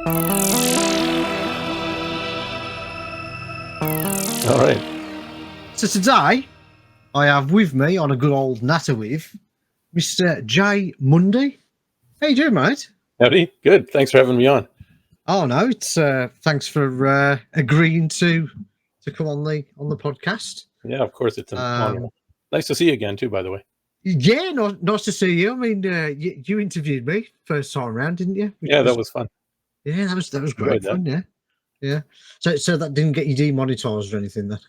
All right. So today, I have with me on a good old natter with Mr. Jay Mundy. How you doing, mate? Howdy. Good. Thanks for having me on. Oh no, it's thanks for agreeing to come on the podcast. Yeah, of course, it's an honor. Nice to see you again, too, by the way. Yeah, nice to see you. I mean, you interviewed me first time around, didn't you? Yeah, that was fun. Yeah, that was great fun. Yeah. So that didn't get you demonetized or anything, then?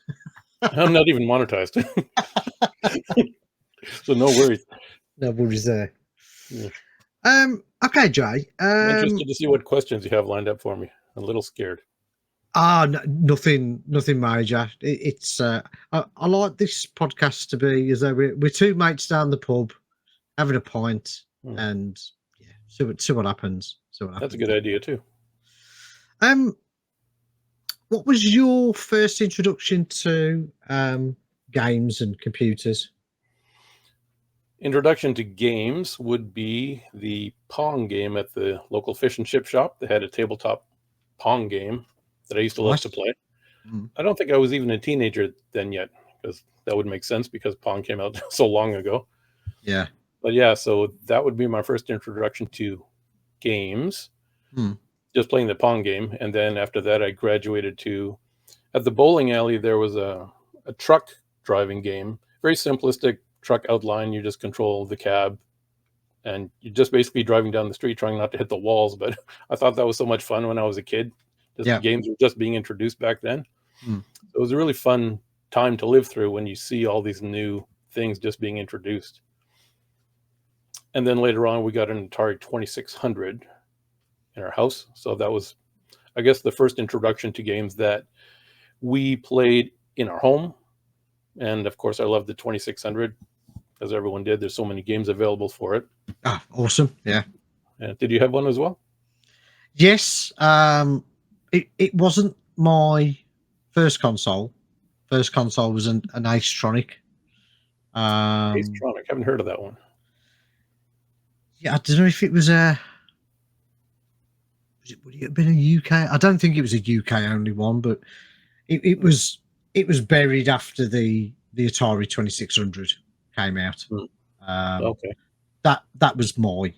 I'm not even monetized, so no worries. No worries there. Yeah. Okay, Jay. I'm interested to see what questions you have lined up for me. I'm a little scared. Nothing major. It's I like this podcast to be as though we're two mates down the pub having a pint and see what happens. That's a good idea too. What was your first introduction to games and computers? Introduction to games would be the Pong game at the local fish and chip shop. They had a tabletop Pong game that I used to love to play. I don't think I was even a teenager then yet, because that would make sense because Pong came out so long ago. Yeah. But yeah, so that would be my first introduction to games, just playing the Pong game. And then after that, I graduated to, at the bowling alley, there was a truck driving game, very simplistic truck outline. You just control the cab and you're just basically driving down the street trying not to hit the walls. But I thought that was so much fun when I was a kid. The games were just being introduced back then. It was a really fun time to live through when you see all these new things just being introduced. And then later on, we got an Atari 2600 in our house. So that was, I guess, the first introduction to games that we played in our home. And of course, I loved the 2600, as everyone did. There's so many games available for it. Ah, awesome. Yeah. Did you have one as well? Yes. It wasn't my first console. First console was an Acetronic. Acetronic. I haven't heard of that one. Yeah, I don't know if it was would it have been a UK? I don't think it was a UK only one, but it was buried after the Atari 2600 came out. Okay. That was my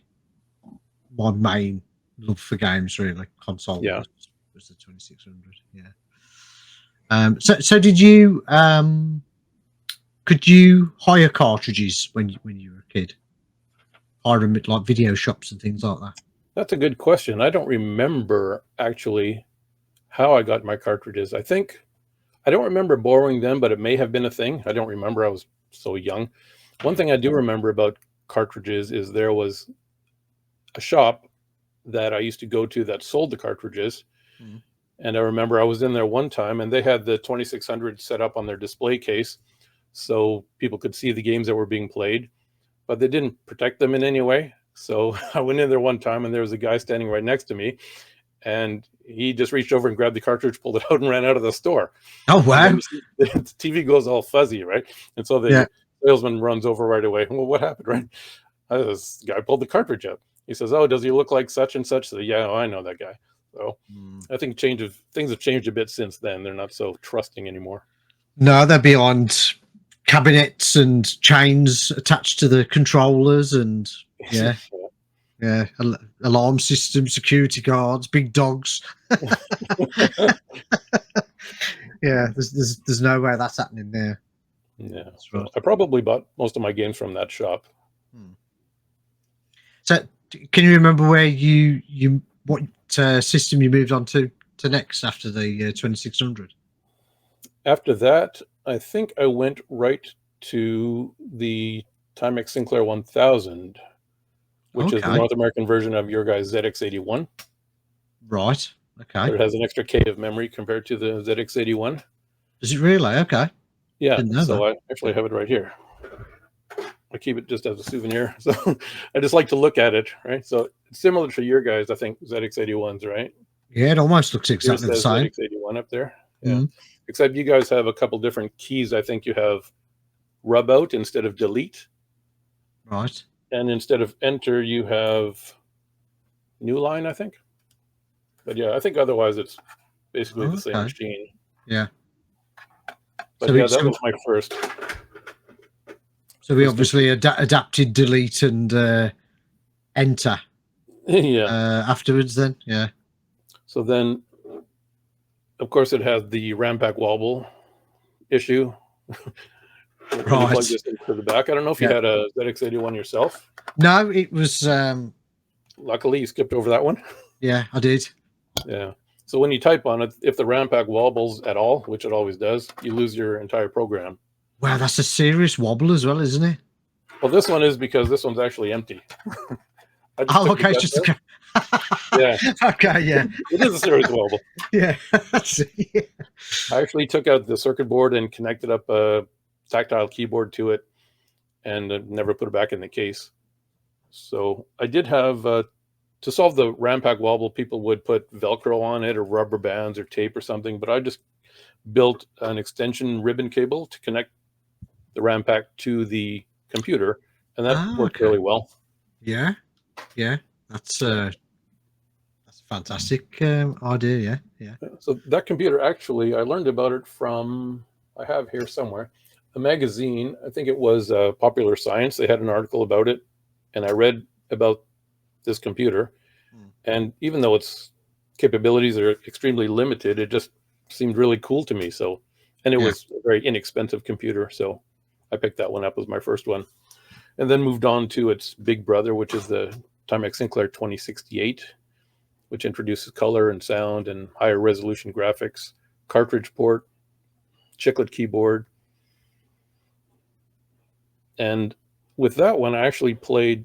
main love for games, really. Console. Yeah. Was the 2600. Yeah. So did you could you hire cartridges when you were a kid? Hire them at like video shops and things like that? That's a good question. I don't remember actually how I got my cartridges. I don't remember borrowing them, but it may have been a thing. I don't remember. I was so young. One thing I do remember about cartridges is there was a shop that I used to go to that sold the cartridges. And I remember I was in there one time and they had the 2600 set up on their display case so people could see the games that were being played, but they didn't protect them in any way. So I went in there one time and there was a guy standing right next to me and he just reached over and grabbed the cartridge, pulled it out and ran out of the store. Oh, wow. The TV goes all fuzzy, right? And so the salesman runs over right away. Well, what happened, right? This guy pulled the cartridge out. He says, "Oh, does he look like such and such?" So, yeah, I know that guy. So I think things have changed a bit since then. They're not so trusting anymore. No, they're beyond cabinets and chains attached to the controllers and alarm system, security guards, big dogs. Yeah, there's no way that's happening there. Yeah, that's right. I probably bought most of my games from that shop. So, can you remember where what system you moved on to next after the 2600? After that, I think I went right to the Timex Sinclair 1000, which is the North American version of your guys' ZX81. Right. Okay. So it has an extra K of memory compared to the ZX81. Does it really? Okay. Yeah. So I actually have it right here. I keep it just as a souvenir. So I just like to look at it, right? So it's similar to your guys, I think, ZX81s, right? Yeah, it almost looks exactly the same. ZX81 up there. Yeah. Except you guys have a couple different keys. I think you have rub out instead of delete. Right. And instead of enter, you have new line, I think. But yeah, I think otherwise it's basically the same machine. Yeah. But so that was my first. So we obviously adapted, delete, and enter. Yeah. Afterwards, then, yeah. So then, of course, it has the RAM pack wobble issue. Right. Plug this into the back. I don't know if you had a ZX81 yourself. No, it was. Luckily, you skipped over that one. Yeah, I did. Yeah. So when you type on it, if the RAM pack wobbles at all, which it always does, you lose your entire program. Wow, that's a serious wobble as well, isn't it? Well, this one is because this one's actually empty. Okay, just okay. Yeah. Okay, yeah. It is a serious wobble. Yeah. I actually took out the circuit board and connected up a tactile keyboard to it, and never put it back in the case. So I did have to solve the RAM pack wobble, people would put Velcro on it or rubber bands or tape or something, but I just built an extension ribbon cable to connect the RAM pack to the computer, and that worked really well. Yeah, yeah, that's a fantastic idea. Yeah. So that computer, actually, I learned about it from, I have here somewhere, a magazine. I think it was Popular Science. They had an article about it, and I read about this computer, and even though its capabilities are extremely limited, it just seemed really cool to me. So, and it was a very inexpensive computer, so I picked that one up as my first one, and then moved on to its big brother, which is the Timex Sinclair 2068, which introduces color and sound and higher resolution graphics, cartridge port, chiclet keyboard. And with that one, I actually played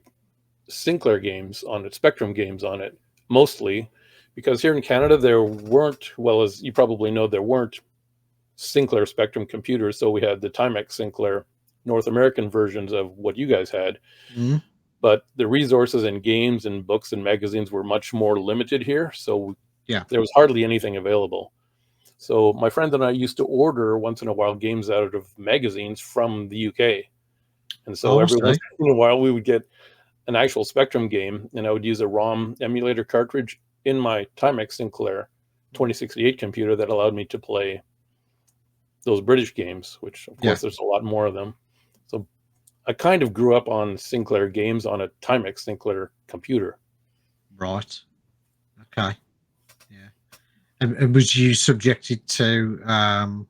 Sinclair games on it, Spectrum games on it, mostly because here in Canada there weren't, well, as you probably know, there weren't Sinclair Spectrum computers. So we had the Timex Sinclair North American versions of what you guys had. Mm-hmm. But the resources and games and books and magazines were much more limited here. So there was hardly anything available. So my friend and I used to order once in a while games out of magazines from the UK. And so every once in a while we would get an actual Spectrum game, and I would use a ROM emulator cartridge in my Timex Sinclair 2068 computer that allowed me to play those British games, which of course there's a lot more of them. So I kind of grew up on Sinclair games on a Timex Sinclair computer. Right. Okay. Yeah. And was you subjected to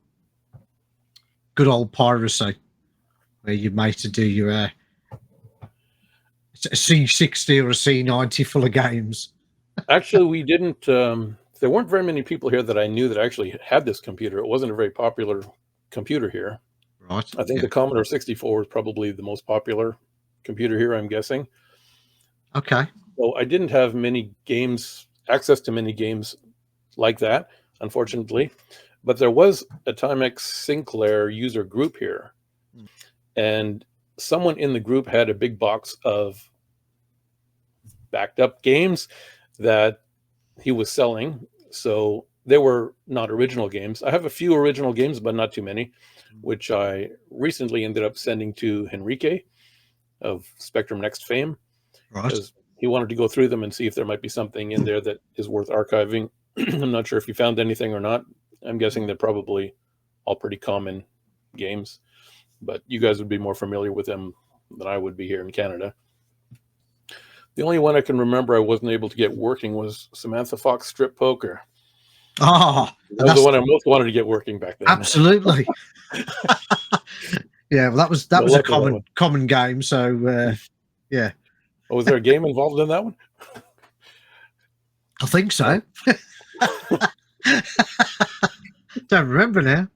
good old piracy, where you made to do your a C60 or a C90 full of games? Actually, we didn't. There weren't very many people here that I knew that actually had this computer. It wasn't a very popular computer here. Right. I think the Commodore 64 was probably the most popular computer here, I'm guessing. Okay. So I didn't have many games, access to many games like that, unfortunately. But there was a Timex Sinclair user group here. And someone in the group had a big box of backed up games that he was selling. So they were not original games. I have a few original games, but not too many, which I recently ended up sending to Henrique of Spectrum Next fame. Right. Because he wanted to go through them and see if there might be something in there that is worth archiving. I'm not sure if you found anything or not. I'm guessing they're probably all pretty common games, but you guys would be more familiar with them than I would be here in Canada. The only one I can remember I wasn't able to get working was Samantha Fox Strip Poker. Oh, that was the one I most wanted to get working back then. Absolutely. Yeah, well, that was a common game. So yeah. Oh, was there a game involved in that one? I think so. Don't remember now.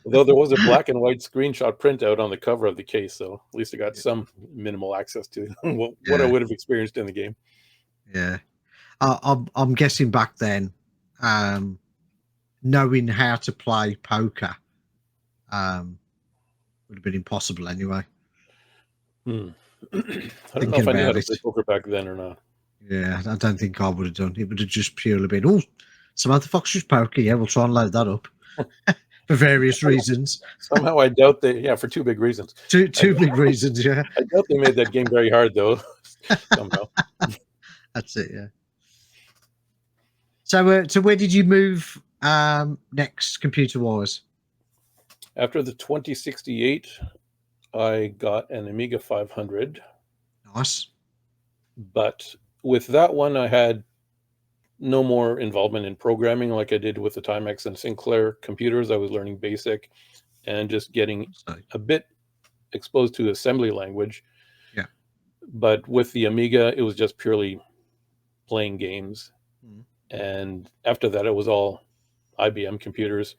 Though there was a black and white screenshot printout on the cover of the case, so at least I got some minimal access to what I would have experienced in the game. Yeah, I'm guessing back then, knowing how to play poker would have been impossible anyway. I don't know if I knew how to play poker back then or not. Yeah, I don't think I would have done. It would have just purely been, Samantha Fox's poker. Yeah, we'll try and load that up. For various reasons. Somehow I doubt for two big reasons. Two big reasons, yeah. I doubt they made that game very hard, though, somehow. That's it, yeah. So where did you move next, computer-wise? After the 2068, I got an Amiga 500. Nice. But with that one, I had no more involvement in programming like I did with the Timex and Sinclair computers. I was learning BASIC and just getting a bit exposed to assembly language. Yeah. But with the Amiga, it was just purely playing games. And after that, it was all IBM computers.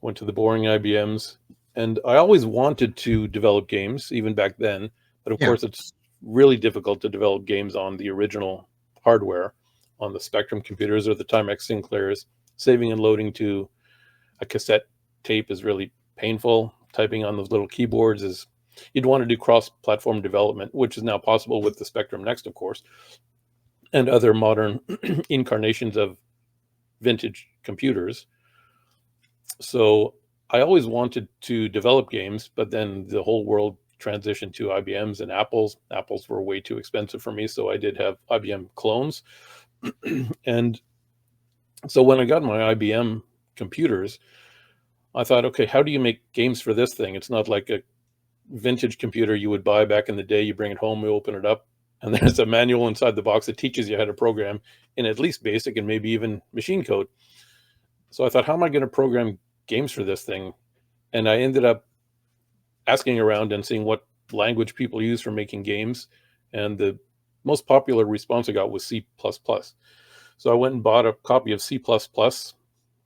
Went to the boring IBMs. And I always wanted to develop games, even back then. But of course, it's really difficult to develop games on the original hardware, on the Spectrum computers or the Timex Sinclairs. Saving and loading to a cassette tape is really painful. Typing on those little keyboards is, you'd want to do cross-platform development, which is now possible with the Spectrum Next, of course, and other modern incarnations of vintage computers. So I always wanted to develop games, but then the whole world transitioned to IBMs and Apples. Apples were way too expensive for me, so I did have IBM clones. And so when I got my IBM computers, I thought, okay, how do you make games for this thing? It's not like a vintage computer you would buy back in the day. You bring it home, you open it up, and there's a manual inside the box that teaches you how to program in at least BASIC and maybe even machine code. So I thought, how am I going to program games for this thing? And I ended up asking around and seeing what language people use for making games. And the most popular response I got was C++. So I went and bought a copy of C++,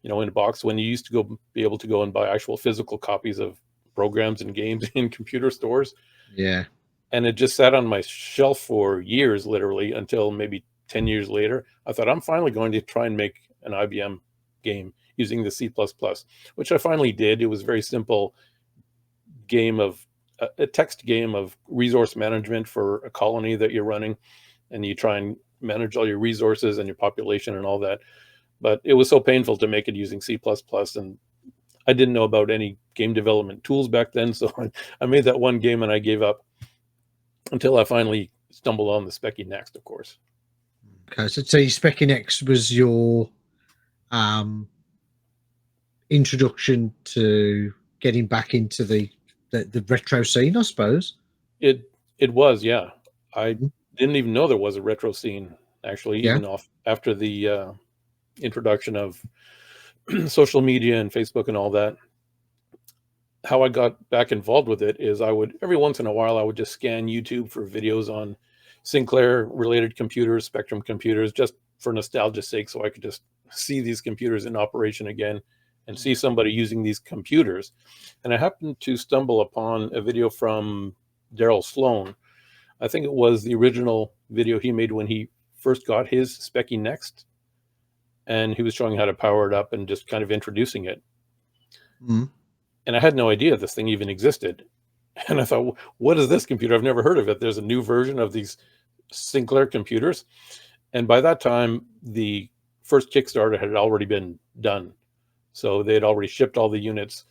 in a box, when you used to be able to go and buy actual physical copies of programs and games in computer stores. Yeah. And it just sat on my shelf for years, literally, until maybe 10 years later. I thought, I'm finally going to try and make an IBM game using the C++, which I finally did. It was a very simple game of a text game of resource management for a colony that you're running, and you try and manage all your resources and your population and all that. But it was so painful to make it using C++, and I didn't know about any game development tools back then, so I made that one game and I gave up until I finally stumbled on the Specky Next, of course. Okay, so Specky Next was your introduction to getting back into the retro scene, I suppose. It was, yeah. I didn't even know there was a retro scene, actually, even after the introduction of social media and Facebook and all that. How I got back involved with it is every once in a while, I would just scan YouTube for videos on Sinclair related computers, Spectrum computers, just for nostalgia's sake, so I could just see these computers in operation again and see somebody using these computers. And I happened to stumble upon a video from Daryl Sloan. I think it was the original video he made when he first got his Specky Next, and he was showing how to power it up and just kind of introducing it. And I had no idea this thing even existed. And I thought, what is this computer? I've never heard of it. There's a new version of these Sinclair computers. And by that time, the first Kickstarter had already been done. So they had already shipped all the units.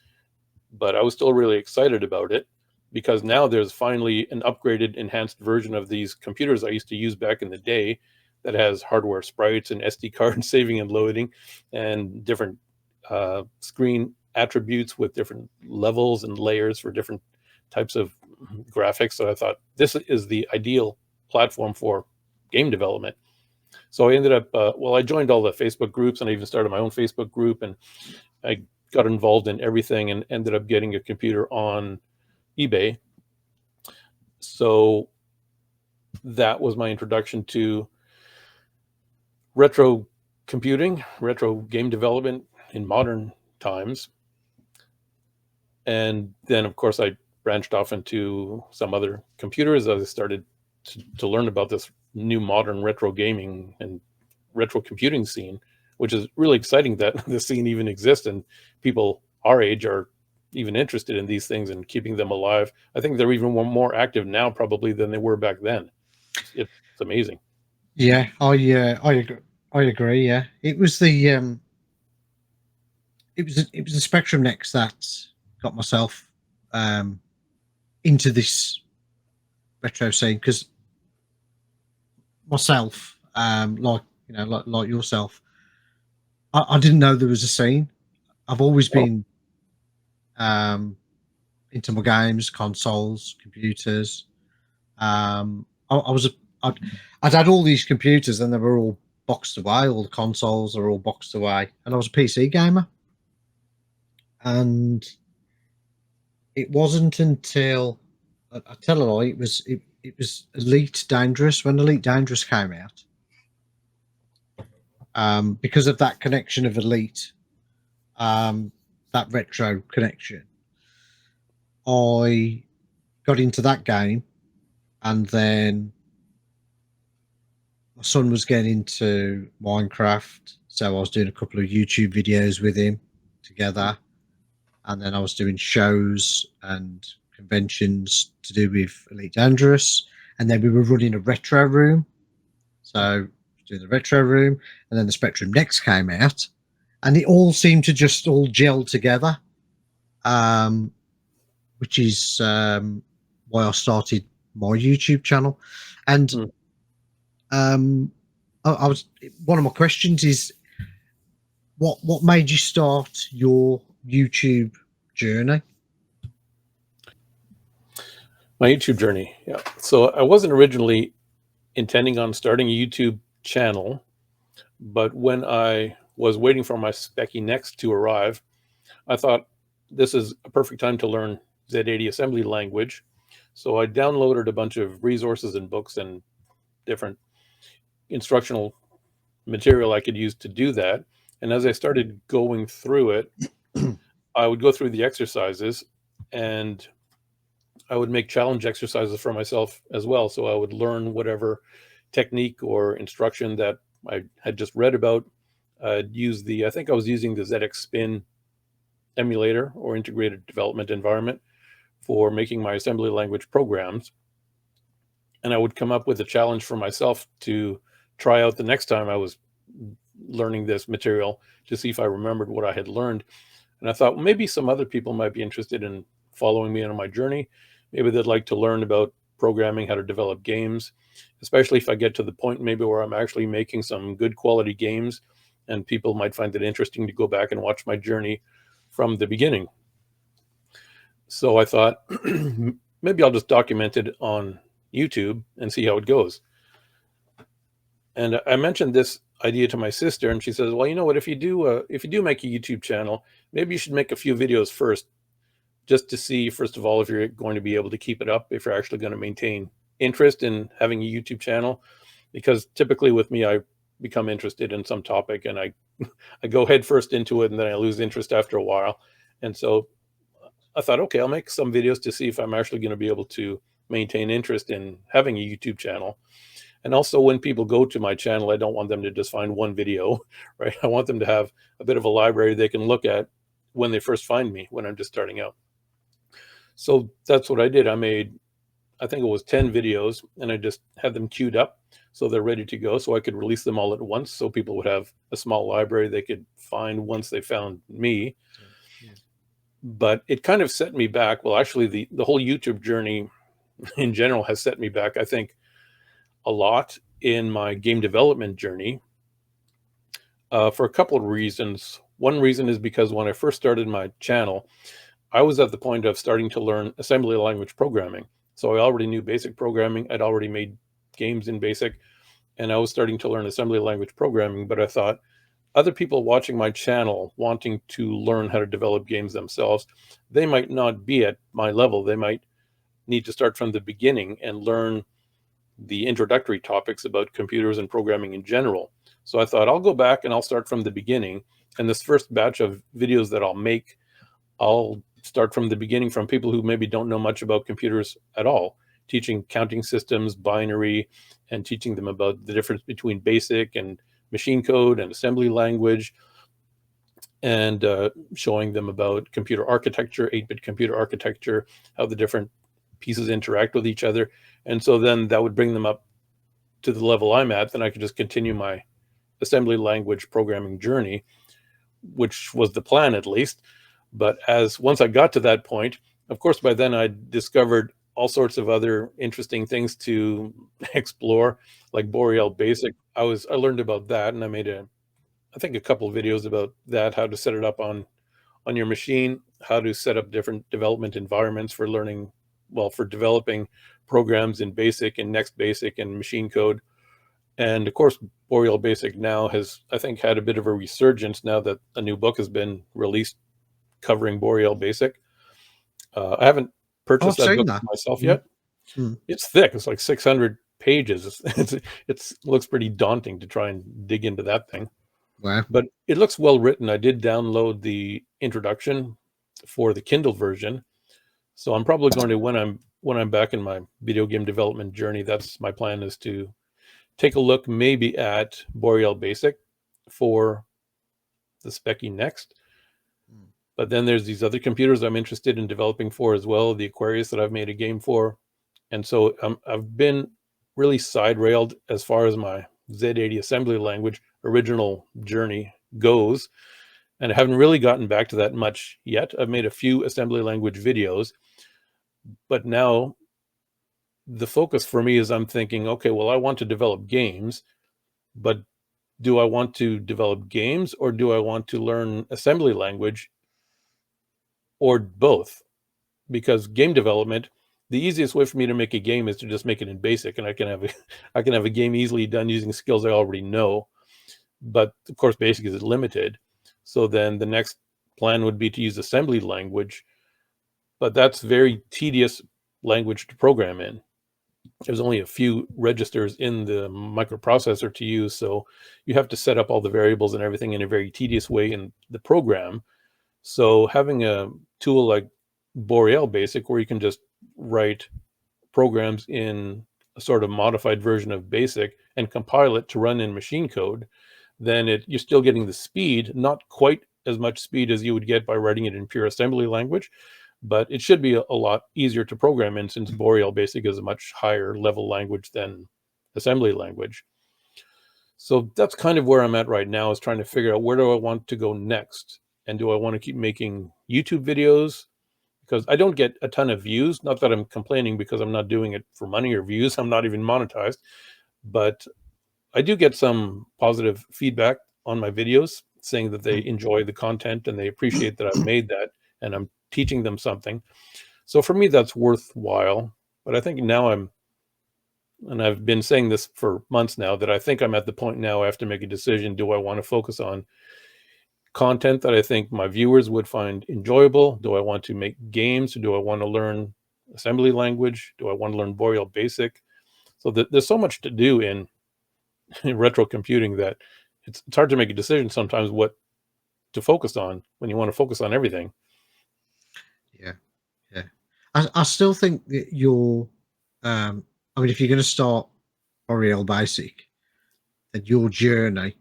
But I was still really excited about it, because now there's finally an upgraded, enhanced version of these computers I used to use back in the day that has hardware sprites and SD card saving and loading and different screen attributes with different levels and layers for different types of graphics. So I thought, this is the ideal platform for game development. So I ended up, I joined all the Facebook groups, and I even started my own Facebook group, and I got involved in everything and ended up getting a computer on eBay. So that was my introduction to retro computing, retro game development in modern times. And then, of course, I branched off into some other computers as I started to learn about this new modern retro gaming and retro computing scene, which is really exciting that the scene even exists and people our age are even interested in these things and keeping them alive. I think they're even more active now probably than they were back then. It's amazing. Yeah, I agree. Yeah, it was the Spectrum Next that got myself into this retro scene, because myself, like yourself, I didn't know there was a scene. I've always been into my games, consoles, computers. I'd had all these computers and they were all boxed away. All the consoles are all boxed away, and I was a PC gamer. And it wasn't until I tell a lie, it was Elite Dangerous when Elite Dangerous came out. Because of that connection of Elite, that retro connection, I got into that game, and then my son was getting into Minecraft, so I was doing a couple of YouTube videos with him together, and then I was doing shows and conventions to do with Elite Dangerous, and then we were running a retro room. So doing the retro room, and then the Spectrum Next came out, and it all seemed to just all gel together, which is why I started my YouTube channel. And I was, one of my questions is, what made you start your YouTube journey? My YouTube journey, yeah. So I wasn't originally intending on starting a YouTube channel, but when I was waiting for my Specky Next to arrive, I thought this is a perfect time to learn Z80 assembly language. So I downloaded a bunch of resources and books and different instructional material I could use to do that. And as I started going through it, I would go through the exercises, and I would make challenge exercises for myself as well. So I would learn whatever technique or instruction that I had just read about. I'd use I think I was using the ZX Spin emulator or integrated development environment for making my assembly language programs. And I would come up with a challenge for myself to try out the next time I was learning this material to see if I remembered what I had learned. And I thought, well, maybe some other people might be interested in following me on my journey. Maybe they'd like to learn about programming, how to develop games, especially if I get to the point maybe where I'm actually making some good quality games, and people might find it interesting to go back and watch my journey from the beginning. So I thought, maybe I'll just document it on YouTube and see how it goes. And I mentioned this idea to my sister, and she says, well, you know what, if you do make a YouTube channel, maybe you should make a few videos first, just to see, first of all, if you're going to be able to keep it up, if you're actually going to maintain interest in having a YouTube channel. Because typically with me, I become interested in some topic and I go head first into it, and then I lose interest after a while. And so I thought, okay, I'll make some videos to see if I'm actually going to be able to maintain interest in having a YouTube channel. And also, when people go to my channel, I don't want them to just find one video, right? I want them to have a bit of a library they can look at when they first find me, when I'm just starting out. So that's what I did. I made, I think it was 10 videos, and I just had them queued up so they're ready to go, so I could release them all at once, so people would have a small library they could find once they found me. Yeah. But it kind of set me back. Well, actually, the whole YouTube journey in general has set me back, I think, a lot in my game development journey, for a couple of reasons. One reason is because when I first started my channel, I was at the point of starting to learn assembly language programming. So I already knew basic programming. I'd already made games in BASIC, and I was starting to learn assembly language programming. But I thought, other people watching my channel wanting to learn how to develop games themselves, they might not be at my level. They might need to start from the beginning and learn the introductory topics about computers and programming in general. So I thought, I'll go back and I'll start from the beginning. And this first batch of videos that I'll make, I'll start from the beginning, from people who maybe don't know much about computers at all, teaching counting systems, binary, and teaching them about the difference between BASIC and machine code and assembly language, and showing them about computer architecture, 8-bit computer architecture, how the different pieces interact with each other. And so then that would bring them up to the level I'm at. Then I could just continue my assembly language programming journey, which was the plan at least. But once I got to that point, of course, by then I discovered all sorts of other interesting things to explore, like Boriel Basic. I learned about that, and I made a I think, a couple of videos about that, how to set it up on your machine, how to set up different development environments for learning, well, for developing programs in BASIC and Next Basic and machine code. And of course, Boriel Basic now has, I think, had a bit of a resurgence now that a new book has been released covering Boriel Basic. I haven't purchased that book myself yet. It's thick. It's like 600 pages. It looks pretty daunting to try and dig into that thing. Wow. But it looks well written. I did download the introduction for the Kindle version. So I'm probably going to, when I'm back in my video game development journey, that's my plan, is to take a look maybe at Boriel Basic for the Specky Next. But then there's these other computers I'm interested in developing for as well, the Aquarius that I've made a game for. And so I've been really side railed as far as my Z80 assembly language original journey goes. And I haven't really gotten back to that much yet. I've made a few assembly language videos, but now the focus for me is I'm thinking, okay, well, I want to develop games, but do I want to develop games or do I want to learn assembly language, or both? Because game development, the easiest way for me to make a game is to just make it in BASIC, and I can have a game easily done using skills I already know. But of course, BASIC is limited. So then the next plan would be to use assembly language, but that's very tedious language to program in. There's only a few registers in the microprocessor to use, so you have to set up all the variables and everything in a very tedious way in the program. So having a tool like Boriel Basic, where you can just write programs in a sort of modified version of BASIC and compile it to run in machine code, then you're still getting the speed, not quite as much speed as you would get by writing it in pure assembly language, but it should be a lot easier to program in, since Boriel Basic is a much higher level language than assembly language. So that's kind of where I'm at right now, is trying to figure out where do I want to go next. And do I want to keep making YouTube videos? Because I don't get a ton of views. Not that I'm complaining, because I'm not doing it for money or views. I'm not even monetized. But I do get some positive feedback on my videos saying that they enjoy the content and they appreciate that I've made that and I'm teaching them something. So for me, that's worthwhile. But I think now and I've been saying this for months now, that I think I'm at the point now I have to make a decision. Do I want to focus on content that I think my viewers would find enjoyable? Do I want to make games? Or do I want to learn assembly language? Do I want to learn Boriel Basic? So there's so much to do in retro computing that it's hard to make a decision sometimes what to focus on when you want to focus on everything. Yeah. I still think that you're, I mean, if you're going to start Boriel Basic, then your journey,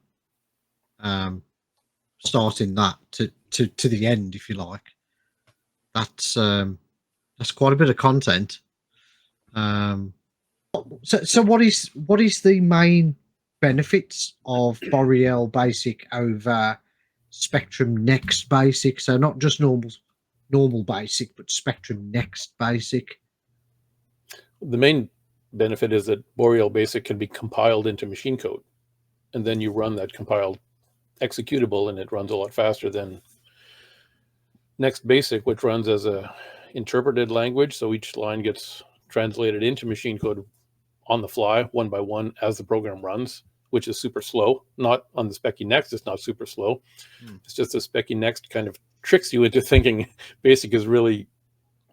starting that to the end, if you like, that's quite a bit of content. So what is the main benefits of Boriel Basic over Spectrum Next Basic? So not just normal Basic, but Spectrum Next Basic. The main benefit is that Boriel Basic can be compiled into machine code, and then you run that compiled executable and it runs a lot faster than Next Basic, which runs as a interpreted language. So each line gets translated into machine code on the fly, one by one, as the program runs, which is super slow. Not on the Specky Next, it's not super slow. It's just the Specky Next kind of tricks you into thinking Basic is really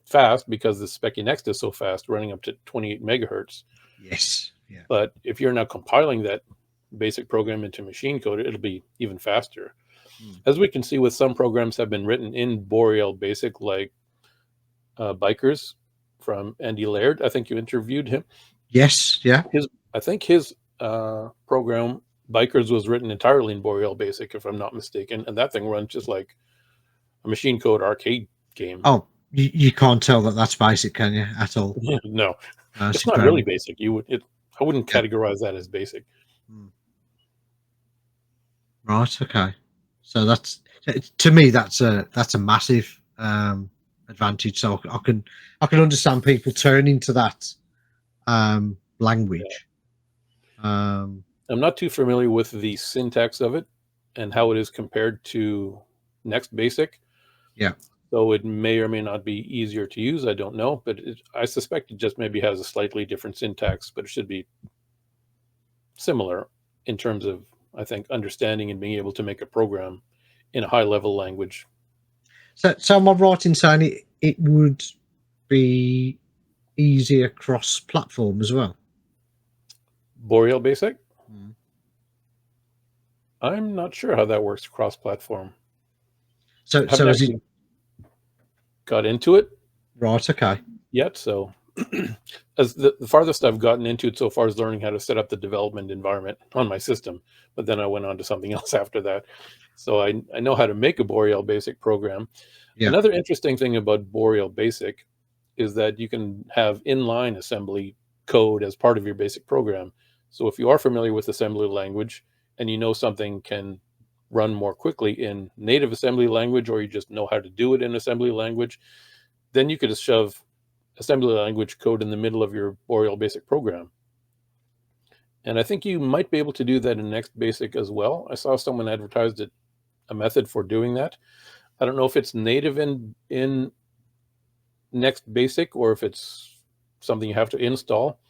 fast, because the Specky Next is so fast, running up to 28 megahertz. Yes. Yeah. But if you're now compiling that Basic program into machine code, it'll be even faster. As we can see, with some programs have been written in Boriel Basic, like Bikers from Andy Laird. I think you interviewed him. Yes. Yeah. I think his program Bikers was written entirely in Boriel Basic, if I'm not mistaken, and that thing runs just like a machine code arcade game. Oh, you can't tell that that's Basic, can you, at all? No, it's not really Basic. I wouldn't categorize that as Basic. Right. Okay. So that's, to me, that's a massive advantage. So I can understand people turning to that language. I'm not too familiar with the syntax of it. and how it is compared to Next Basic. Yeah. So it may or may not be easier to use. I don't know, but I suspect it just maybe has a slightly different syntax, but it should be similar in terms of, I think, understanding and being able to make a program in a high-level language. So am I right in saying it would be easy across platform as well? Boriel Basic? I'm not sure how that works cross-platform. So as it got into it? Right, okay. Yet, so as the farthest I've gotten into it so far is learning how to set up the development environment on my system, but then I went on to something else after that. So I know how to make a Boriel Basic program. Yeah. Another interesting thing about Boriel Basic is that you can have inline assembly code as part of your basic program. So if you are familiar with assembly language and you know something can run more quickly in native assembly language, or you just know how to do it in assembly language, then you could just shove assembly language code in the middle of your Boriel Basic program. And I think you might be able to do that in Next Basic as well. I saw someone advertised it, a method for doing that. I don't know if it's native in Next Basic or if it's something you have to install.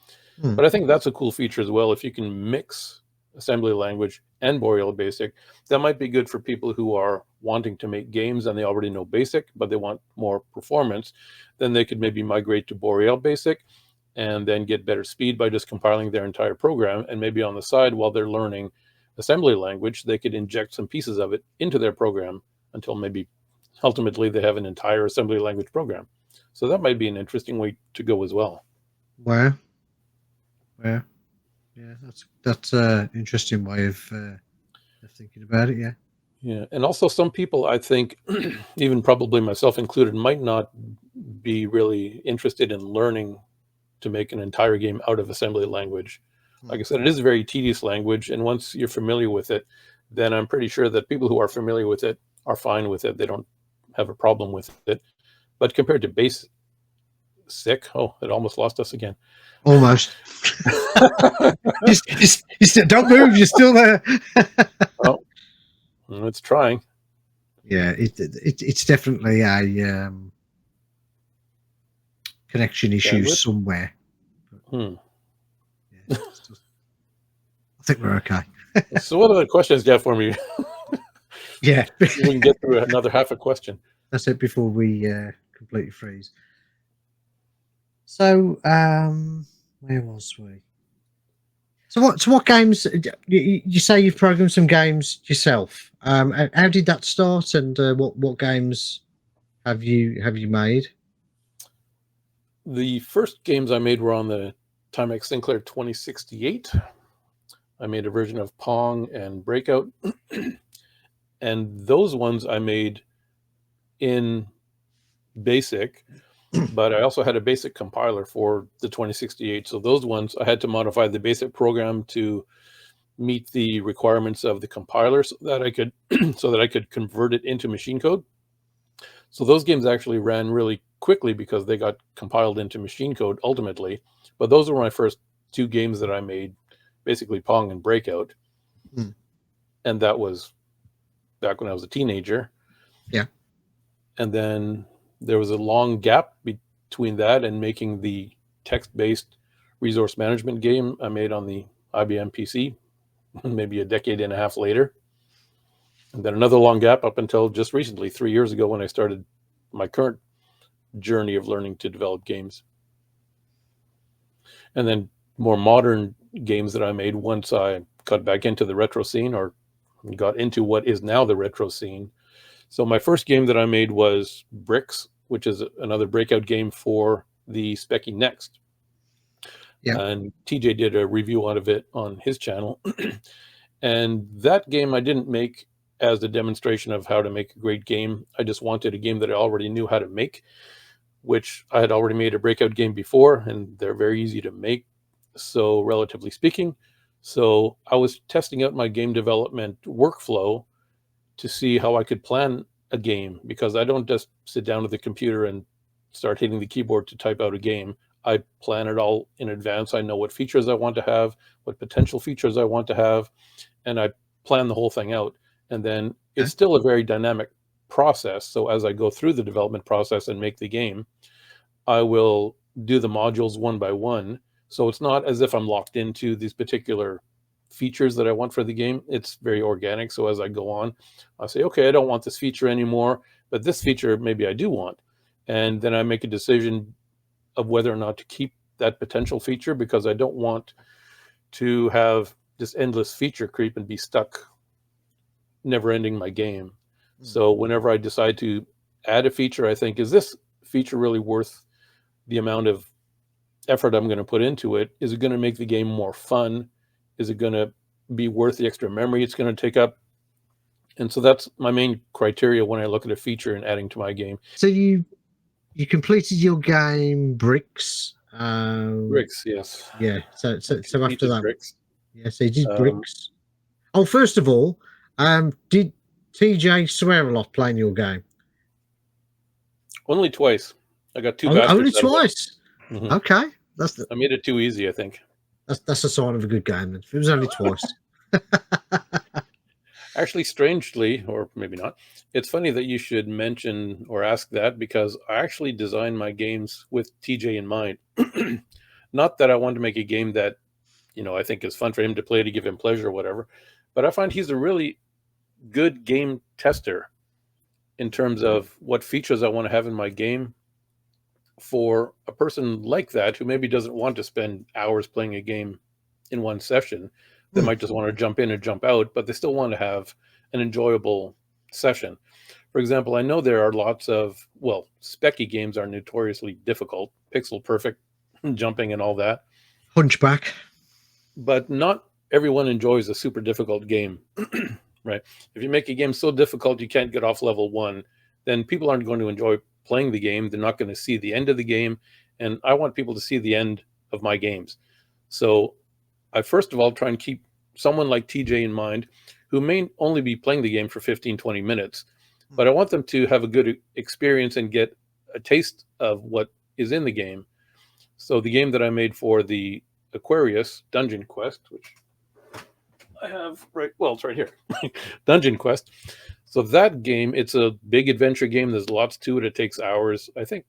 But I think that's a cool feature as well. If you can mix assembly language and Boriel Basic, that might be good for people who are wanting to make games and they already know Basic, but they want more performance. Then they could maybe migrate to Boriel Basic and then get better speed by just compiling their entire program. And maybe on the side, while they're learning assembly language, they could inject some pieces of it into their program until maybe ultimately they have an entire assembly language program. So that might be an interesting way to go as well. Wow. Yeah, that's an interesting way of thinking about it. Yeah. Yeah, and also some people, I think, even probably myself included, might not be really interested in learning to make an entire game out of assembly language. Like I said, it is a very tedious language, and once you're familiar with it, then I'm pretty sure that people who are familiar with it are fine with it. They don't have a problem with it. But compared to Basic, oh, it almost lost us again. Almost. you still, don't move. You're still there. Oh, it's trying. Yeah, it's definitely a connection issue somewhere. Yeah, I think we're okay. So what other questions do you have for me? Yeah. We can get through another half a question. That's it before we completely freeze. So, where was we? So what games? You say you've programmed some games yourself. How did that start, and what games have you made? The first games I made were on the Timex Sinclair 2068. I made a version of Pong and Breakout, and those ones I made in Basic. But I also had a Basic compiler for the 2068. So those ones, I had to modify the Basic program to meet the requirements of the compiler so that I could convert it into machine code. So those games actually ran really quickly because they got compiled into machine code ultimately. But those were my first two games that I made, basically Pong and Breakout. And that was back when I was a teenager. Yeah. And then there was a long gap between that and making the text-based resource management game I made on the IBM PC, maybe a decade and a half later. And then another long gap up until just recently, 3 years ago, when I started my current journey of learning to develop games. And then more modern games that I made once I got back into the retro scene, or got into what is now the retro scene. So my first game that I made was Bricks, which is another Breakout game for the Specky Next. Yeah. And TJ did a review out of it on his channel. And that game I didn't make as a demonstration of how to make a great game. I just wanted a game that I already knew how to make, which I had already made a Breakout game before, and they're very easy to make, so relatively speaking. So I was testing out my game development workflow to see how I could plan a game, because I don't just sit down at the computer and start hitting the keyboard to type out a game. I plan it all in advance. I know what features I want to have, what potential features I want to have, and I plan the whole thing out. And then it's still a very dynamic process. So as I go through the development process and make the game, I will do the modules one by one. So it's not as if I'm locked into these particular features that I want for the game. It's very organic. So as I go on, I say, okay, I don't want this feature anymore, but this feature maybe I do want. And then I make a decision of whether or not to keep that potential feature, because I don't want to have this endless feature creep and be stuck never ending my game. So whenever I decide to add a feature, I think, is this feature really worth the amount of effort I'm going to put into it? Is it going to make the game more fun? Is it going to be worth the extra memory it's going to take up? And so that's my main criteria when I look at a feature and adding to my game. So you completed your game Bricks. Bricks, yes. Yeah. So after that, Bricks. Yeah. So you did Bricks. Oh, first of all, did TJ swear a lot playing your game? Only twice. I got two bastards. Only twice. Mm-hmm. Okay, I made it too easy, I think. That's a sign of a good game. If it was only twice. Actually, strangely, or maybe not, it's funny that you should mention or ask that, because I actually design my games with TJ in mind. Not that I want to make a game that, I think is fun for him to play, to give him pleasure or whatever, but I find he's a really good game tester in terms of what features I want to have in my game. For a person like that, who maybe doesn't want to spend hours playing a game in one session, they might just want to jump in and jump out, but they still want to have an enjoyable session. For example, I know there are lots of, specky games are notoriously difficult, pixel perfect jumping and all that. Hunchback. But not everyone enjoys a super difficult game, right? If you make a game so difficult you can't get off level 1, then people aren't going to enjoy playing the game. They're not going to see the end of the game. And I want people to see the end of my games. So I first of all try and keep someone like TJ in mind, who may only be playing the game for 15, 20 minutes, but I want them to have a good experience and get a taste of what is in the game. So the game that I made for the Aquarius, Dungeon Quest, which I have it's right here, Dungeon Quest. So that game, it's a big adventure game. There's lots to it. It takes hours, I think,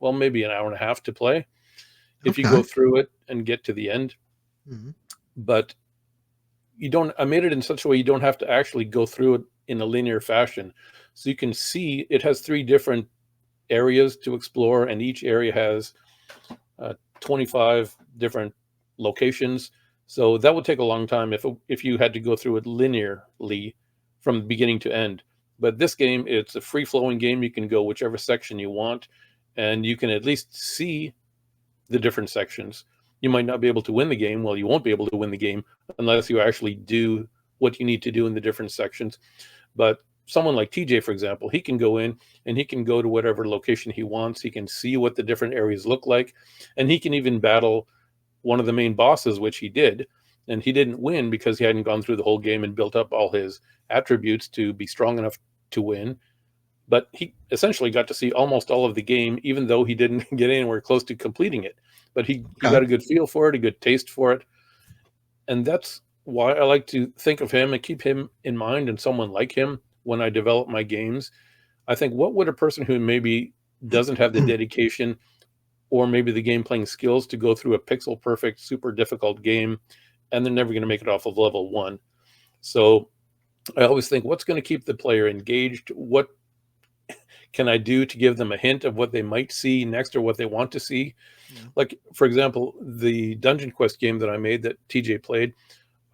maybe an hour and a half to play if you go through it and get to the end. But I made it in such a way you don't have to actually go through it in a linear fashion. So you can see it has 3 different areas to explore, and each area has 25 different locations. So that would take a long time if you had to go through it linearly from beginning to end. But this game, it's a free-flowing game. You can go whichever section you want, and you can at least see the different sections. You might not be able to win the game. Well, you won't be able to win the game unless you actually do what you need to do in the different sections. But someone like TJ, for example, he can go in and he can go to whatever location he wants. He can see what the different areas look like, and he can even battle one of the main bosses, which he did. And he didn't win because he hadn't gone through the whole game and built up all his attributes to be strong enough to win. But he essentially got to see almost all of the game, even though he didn't get anywhere close to completing it. But he got a good feel for it, a good taste for it. And that's why I like to think of him and keep him in mind, and someone like him, when I develop my games. I think, what would a person who maybe doesn't have the dedication or maybe the game playing skills to go through a pixel perfect, super difficult game, and they're never going to make it off of level 1. So I always think, what's going to keep the player engaged? What can I do to give them a hint of what they might see next or what they want to see? Like, for example, the Dungeon Quest game that I made that TJ played,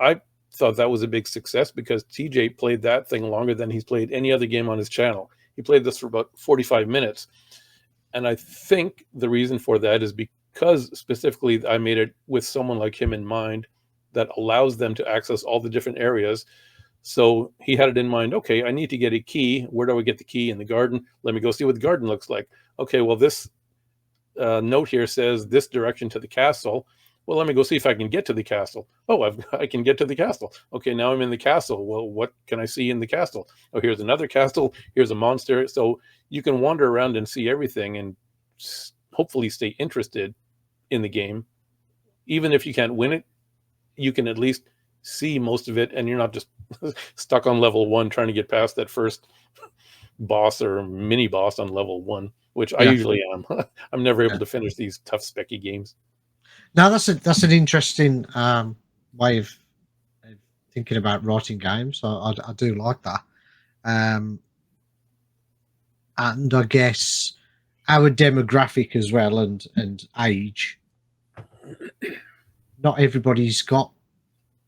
I thought that was a big success because TJ played that thing longer than he's played any other game on his channel. He played this for about 45 minutes. And I think the reason for that is because specifically I made it with someone like him in mind that allows them to access all the different areas. So he had it in mind, okay, I need to get a key. Where do I get the key? In the garden. Let me go see what the garden looks like. Okay, well, this note here says this direction to the castle. Well, let me go see if I can get to the castle. Oh, I can get to the castle. Okay, now I'm in the castle. Well, what can I see in the castle? Oh, here's another castle. Here's a monster. So you can wander around and see everything and hopefully stay interested in the game. Even if you can't win it, you can at least see most of it, and you're not just stuck on level 1 trying to get past that first boss or mini boss on level 1, which I usually am. I'm never able to finish these tough specky games. Now that's an interesting way of thinking about writing games. I do like that. And I guess our demographic as well and age, not everybody's got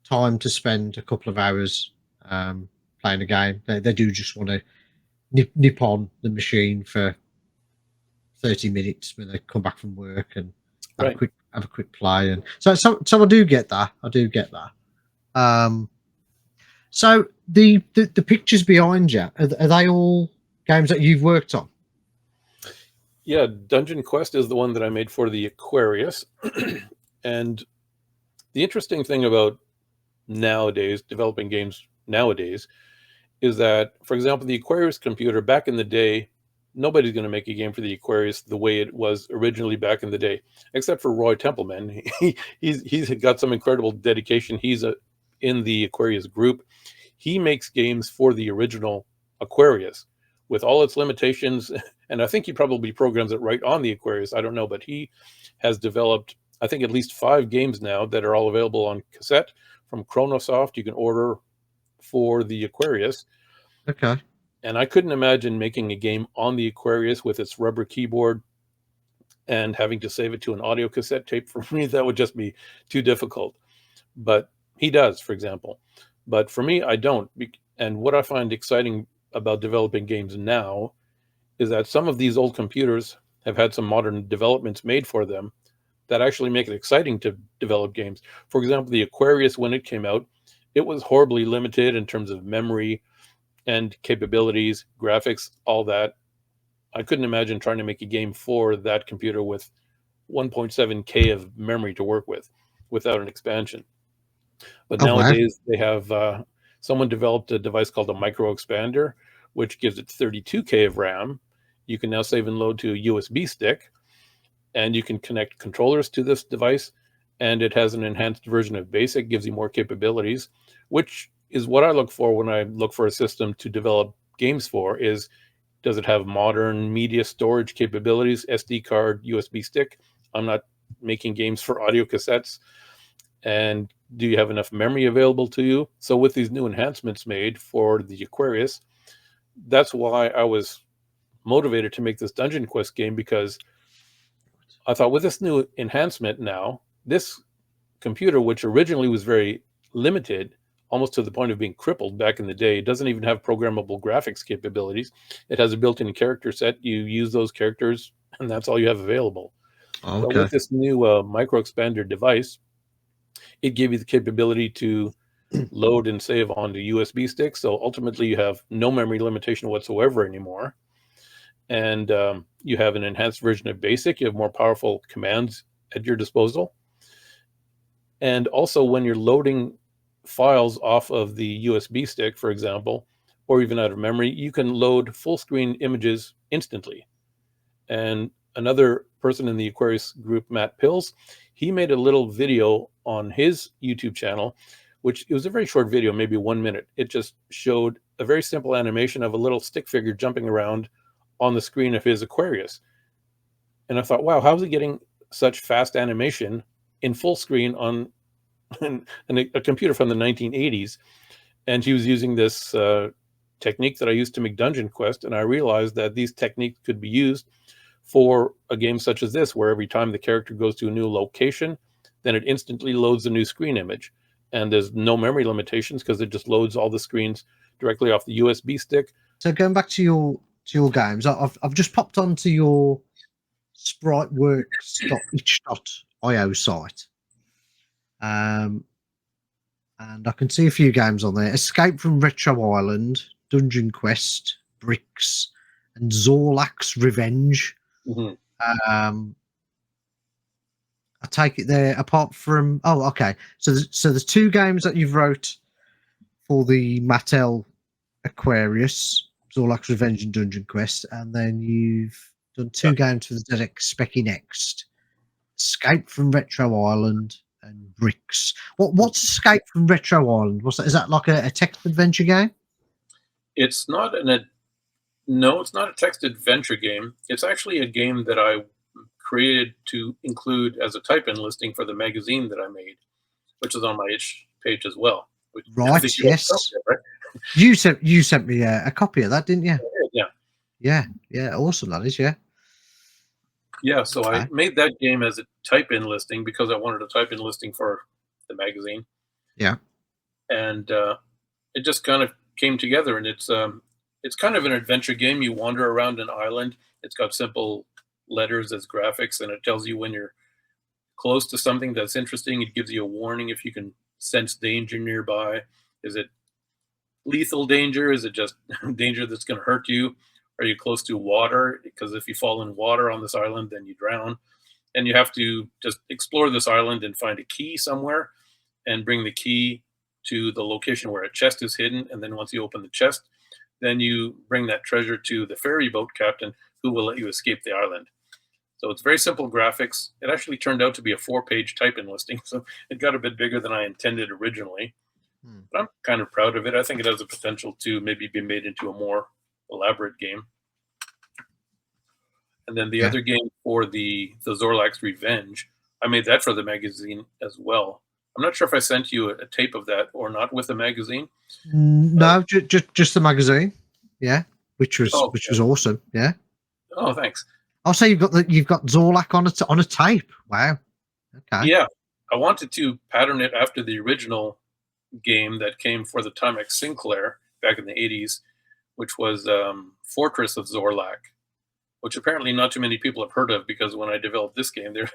time to spend a couple of hours playing a game. They do just want to nip on the machine for 30 minutes when they come back from work and have a quick play. And so I do get that. So the pictures behind you, are they all games that you've worked on? Yeah, Dungeon Quest is the one that I made for the Aquarius. And the interesting thing about nowadays, developing games nowadays, is that, for example, the Aquarius computer back in the day, nobody's going to make a game for the Aquarius the way it was originally back in the day, except for Roy Templeman. He's got some incredible dedication. He's in the Aquarius group. He makes games for the original Aquarius with all its limitations. And I think he probably programs it right on the Aquarius. I don't know, but he has developed, I think, at least 5 games now that are all available on cassette from Chronosoft. You can order for the Aquarius. Okay. And I couldn't imagine making a game on the Aquarius with its rubber keyboard and having to save it to an audio cassette tape. For me, that would just be too difficult. But he does, for example. But for me, I don't. And what I find exciting about developing games now is that some of these old computers have had some modern developments made for them that actually make it exciting to develop games. For example, the Aquarius, when it came out, it was horribly limited in terms of memory and capabilities, graphics, all that. I couldn't imagine trying to make a game for that computer with 1.7K of memory to work with without an expansion. But nowadays they have someone developed a device called a micro expander, which gives it 32K of RAM. You can now save and load to a USB stick, and you can connect controllers to this device, and it has an enhanced version of Basic, gives you more capabilities, which is what I look for when I look for a system to develop games for. Is, does it have modern media storage capabilities, SD card, USB stick? I'm not making games for audio cassettes. And do you have enough memory available to you? So with these new enhancements made for the Aquarius, that's why I was motivated to make this Dungeon Quest game, because I thought, with this new enhancement now, this computer, which originally was very limited, almost to the point of being crippled back in the day, it doesn't even have programmable graphics capabilities. It has a built-in character set. You use those characters, and that's all you have available. Okay. But with this new micro expander device, it gave you the capability to load and save onto USB sticks. So ultimately, you have no memory limitation whatsoever anymore. And you have an enhanced version of Basic. You have more powerful commands at your disposal. And also, when you're loading files off of the USB stick, for example, or even out of memory, you can load full screen images instantly. And another person in the Aquarius group, Matt Pills, he made a little video on his YouTube channel, which, it was a very short video, maybe 1 minute. It just showed a very simple animation of a little stick figure jumping around on the screen of his Aquarius. And I thought, wow, how is he getting such fast animation in full screen on a computer from the 1980s? And he was using this technique that I used to make Dungeon Quest, and I realized that these techniques could be used for a game such as this, where every time the character goes to a new location, then it instantly loads a new screen image. And there's no memory limitations, because it just loads all the screens directly off the USB stick. So going back to your games, I've just popped onto your Spriteworx.itch.io site. And I can see a few games on there: Escape from Retro Island, Dungeon Quest, Bricks, and Zorlak's Revenge. Mm-hmm. I take it there, apart from... Oh, okay. So there's 2 games that you've wrote for the Mattel Aquarius, Zorlak's Revenge and Dungeon Quest, and then you've done 2 games for the ZX Speccy Next: Escape from Retro Island and bricks. What's Escape from Retro Island? Is that like a text adventure game? It's not no, it's not a text adventure game. It's actually a game that I created to include as a type-in listing for the magazine that I made, which is on my itch page as well. Which Right. Yes. Right? You sent me a copy of that, didn't you? Yeah. Yeah. Awesome, that is. Yeah. Yeah. So Okay. I made that game as a type-in listing because I wanted a type-in listing for the magazine. Yeah. And it just kind of came together, and it's kind of an adventure game. You wander around an island. It's got simple letters as graphics, and it tells you when you're close to something that's interesting. It gives you a warning if you can sense danger nearby. Is it lethal danger? Is it just danger that's going to hurt you? Are you close to water? Because if you fall in water on this island, then you drown. And you have to just explore this island and find a key somewhere and bring the key to the location where a chest is hidden. And then once you open the chest, then you bring that treasure to the ferry boat captain, who will let you escape the island. So it's very simple graphics. It actually turned out to be a 4-page type-in listing, so it got a bit bigger than I intended originally. But I'm kind of proud of it. I think it has the potential to maybe be made into a more elaborate game. And then the other game for the Zorlax Revenge, I made that for the magazine as well. I'm not sure if I sent you a tape of that or not with the magazine. No, just the magazine. Yeah, which was awesome. Yeah. Oh, thanks. I'll say you've got Zorlak on a tape. Wow. Okay. Yeah, I wanted to pattern it after the original game that came for the Timex Sinclair back in the 80s, which was Fortress of Zorlak, which apparently not too many people have heard of, because when I developed this game, they're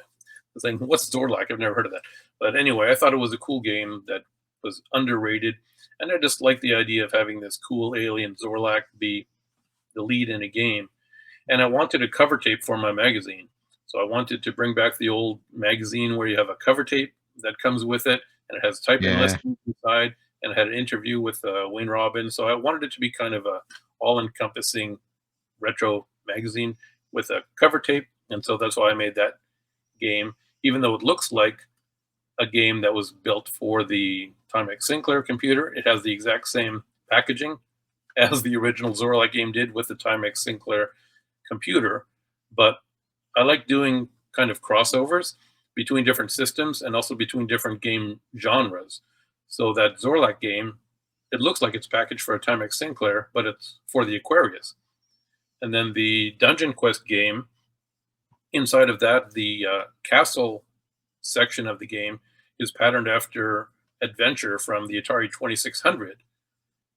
saying, "What's Zorlak? I've never heard of that." But anyway, I thought it was a cool game that was underrated, and I just like the idea of having this cool alien Zorlak be the lead in a game. And I wanted a cover tape for my magazine. So I wanted to bring back the old magazine where you have a cover tape that comes with it, and it has type-in listings inside, and it had an interview with Wayne Robbins. So I wanted it to be kind of a all-encompassing retro magazine with a cover tape, and so that's why I made that game, even though it looks like a game that was built for the Timex Sinclair computer. It has the exact same packaging as the original Zorlak game did with the Timex Sinclair computer, but I like doing kind of crossovers between different systems and also between different game genres. So that Zorlak game, it looks like it's packaged for a Timex Sinclair, but it's for the Aquarius. And then the Dungeon Quest game, inside of that, the castle section of the game is patterned after Adventure from the Atari 2600,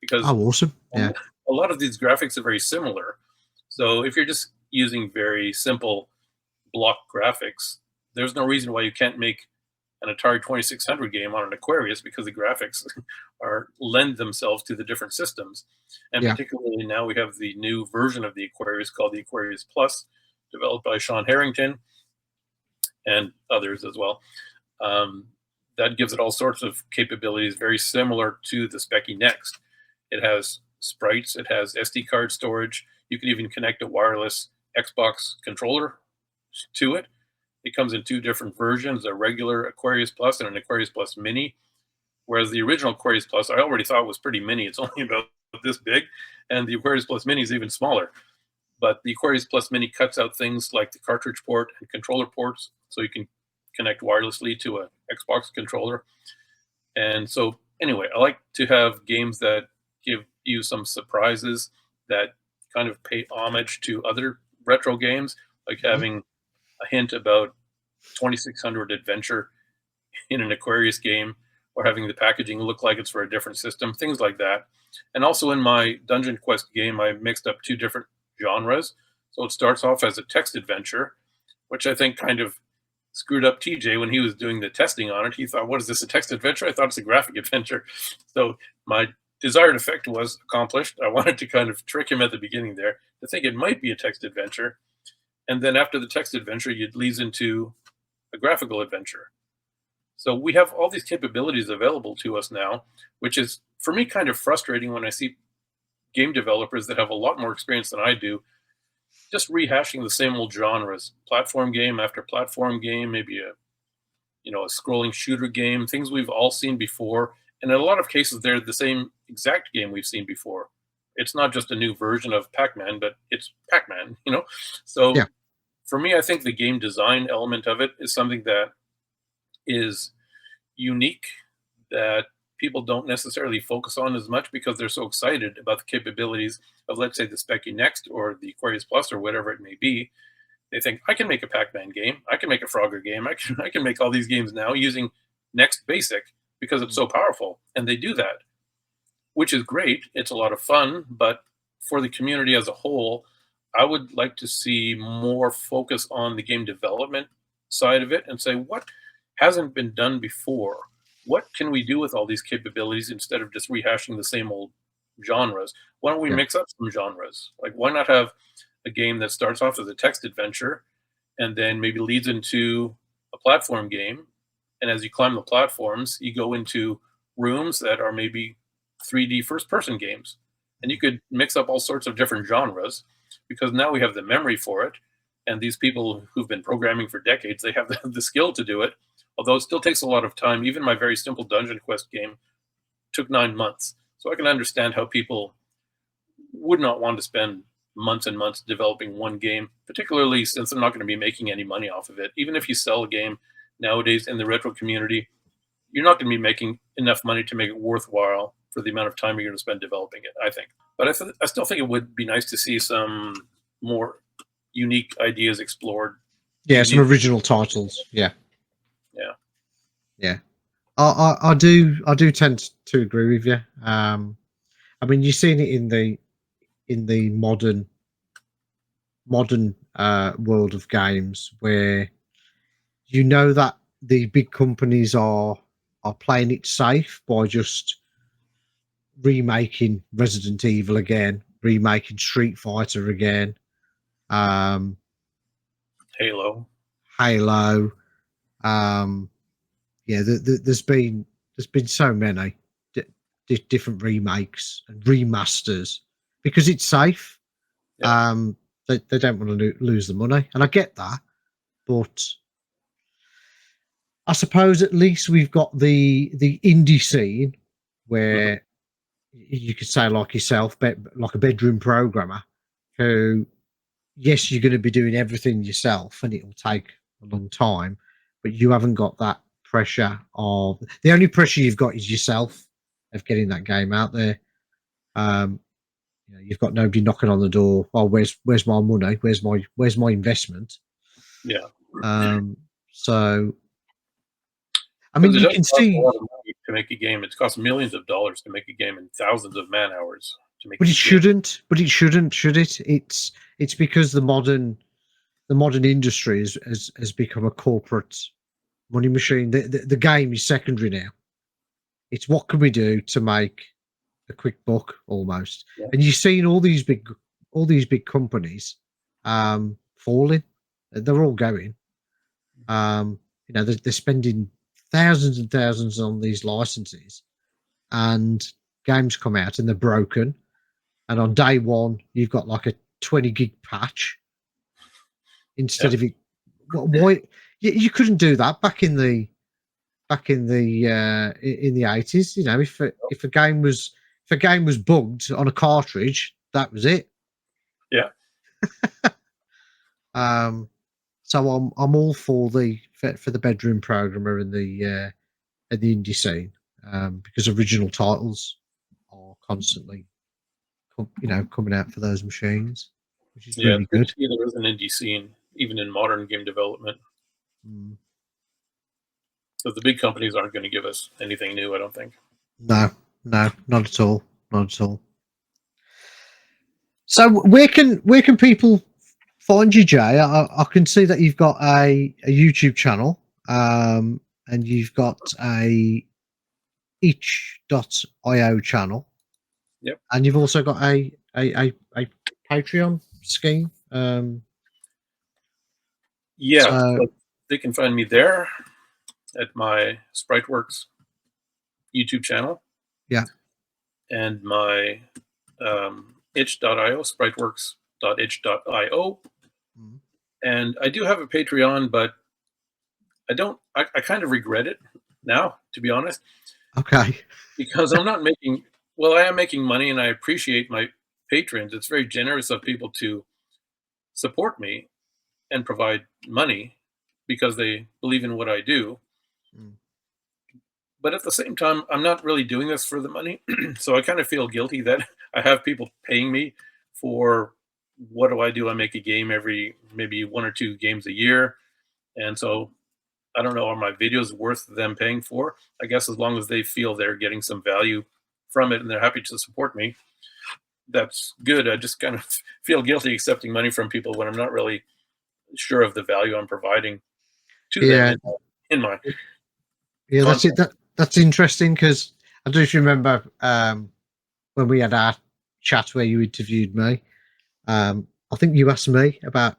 because awesome. Yeah. A lot of these graphics are very similar. So if you're just using very simple block graphics, there's no reason why you can't make an Atari 2600 game on an Aquarius, because the graphics lend themselves to the different systems. And particularly now we have the new version of the Aquarius called the Aquarius Plus, developed by Sean Harrington and others as well. That gives it all sorts of capabilities very similar to the Specky Next. It has sprites, it has SD card storage. You can even connect a wireless Xbox controller to it. It comes in 2 different versions, a regular Aquarius Plus and an Aquarius Plus Mini, whereas the original Aquarius Plus I already thought was pretty mini. It's only about this big, and the Aquarius Plus Mini is even smaller. But the Aquarius Plus Mini cuts out things like the cartridge port and controller ports, so you can connect wirelessly to an Xbox controller. And so anyway, I like to have games that give you some surprises that kind of pay homage to other retro games, like having a hint about 2600 Adventure in an Aquarius game, or having the packaging look like it's for a different system, things like that. And also in my Dungeon Quest game, I mixed up 2 different genres. So it starts off as a text adventure, which I think kind of screwed up TJ when he was doing the testing on it. He thought, what is this, a text adventure? I thought it's a graphic adventure. So my desired effect was accomplished. I wanted to kind of trick him at the beginning there to think it might be a text adventure. And then after the text adventure, it leads into a graphical adventure. So we have all these capabilities available to us now, which is, for me, kind of frustrating when I see game developers that have a lot more experience than I do just rehashing the same old genres, platform game after platform game, maybe a you know, a scrolling shooter game, things we've all seen before. And in a lot of cases, they're the same exact game we've seen before. It's not just a new version of Pac-Man, but it's Pac-Man, you know? Yeah. So for me, I think the game design element of it is something that is unique, that people don't necessarily focus on as much because they're so excited about the capabilities of, let's say, the Specky Next or the Aquarius Plus or whatever it may be. They think, I can make a Pac-Man game, I can make a Frogger game, I can make all these games now using Next Basic because it's so powerful. And they do that, which is great. It's a lot of fun, but for the community as a whole, I would like to see more focus on the game development side of it and say, what hasn't been done before? What can we do with all these capabilities instead of just rehashing the same old genres? Why don't we mix up some genres? Like, why not have a game that starts off as a text adventure and then maybe leads into a platform game? And as you climb the platforms, you go into rooms that are maybe 3D first-person games. And you could mix up all sorts of different genres because now we have the memory for it. And these people who've been programming for decades, they have the skill to do it. Although it still takes a lot of time. Even my very simple Dungeon Quest game took 9 months. So I can understand how people would not want to spend months and months developing one game, particularly since they're not going to be making any money off of it. Even if you sell a game nowadays in the retro community, you're not going to be making enough money to make it worthwhile for the amount of time you're going to spend developing it, I think. But I still think it would be nice to see some more unique ideas explored. Yeah, some original titles. Yeah. Yeah. Yeah. I do tend to agree with you. I mean, you've seen it in the modern world of games where you know that the big companies are playing it safe by just remaking Resident Evil again, remaking Street Fighter again, Halo. Yeah, there's been so many different remakes and remasters because it's safe. Yeah. They don't want to lose the money, and I get that, but I suppose at least we've got the indie scene where you could say, like yourself, like a bedroom programmer who, yes, you're going to be doing everything yourself and it'll take a long time, but you haven't got that pressure of the only pressure you've got is yourself of getting that game out there. You know, you've got nobody knocking on the door. Oh, where's my money? Where's my investment? Yeah. So, I mean, you can see a lot of money to make a game. It costs millions of dollars to make a game and thousands of man hours to make. But it shouldn't. But it shouldn't, should it? It's because the modern industry has become a corporate money machine. The game is secondary now. It's what can we do to make a quick buck almost. Yeah. And you've seen all these big companies falling. They're all going. You know, they're spending thousands and thousands on these licenses, and games come out and they're broken. And on day one, you've got like a 20 gig patch instead of it. Why you couldn't do that back in the 80s? You know, if a game was bugged on a cartridge, that was it. Yeah. So I'm all for the bedroom programmer and the indie scene, because original titles are constantly coming out for those machines, which is really good. Yeah, there is an indie scene even in modern game development. So the big companies aren't going to give us anything new, I don't think. No, not at all. Not at all. So where can people find you, Jay? I can see that you've got a YouTube channel, and you've got a itch.io channel. Yep. And you've also got a Patreon scheme. So they can find me there at my Spriteworx YouTube channel. Yeah. And my itch.io, spriteworx.itch.io. And I do have a Patreon, but I kind of regret it now, to be honest, Okay. because I'm not making, well, I am making money and I appreciate my patrons. It's very generous of people to support me and provide money because they believe in what I do. Mm. But at the same time, I'm not really doing this for the money. So I kind of feel guilty that I have people paying me for, what do I do? I make a game every maybe 1 or 2 games a year. And so I don't know, are my videos worth them paying for? I guess as long as they feel they're getting some value from it and they're happy to support me, that's good. I just kind of feel guilty accepting money from people when I'm not really sure of the value I'm providing to them Yeah. in my Yeah, that's it. content. That's interesting because I don't know if you remember when we had our chat where you interviewed me. I think you asked me about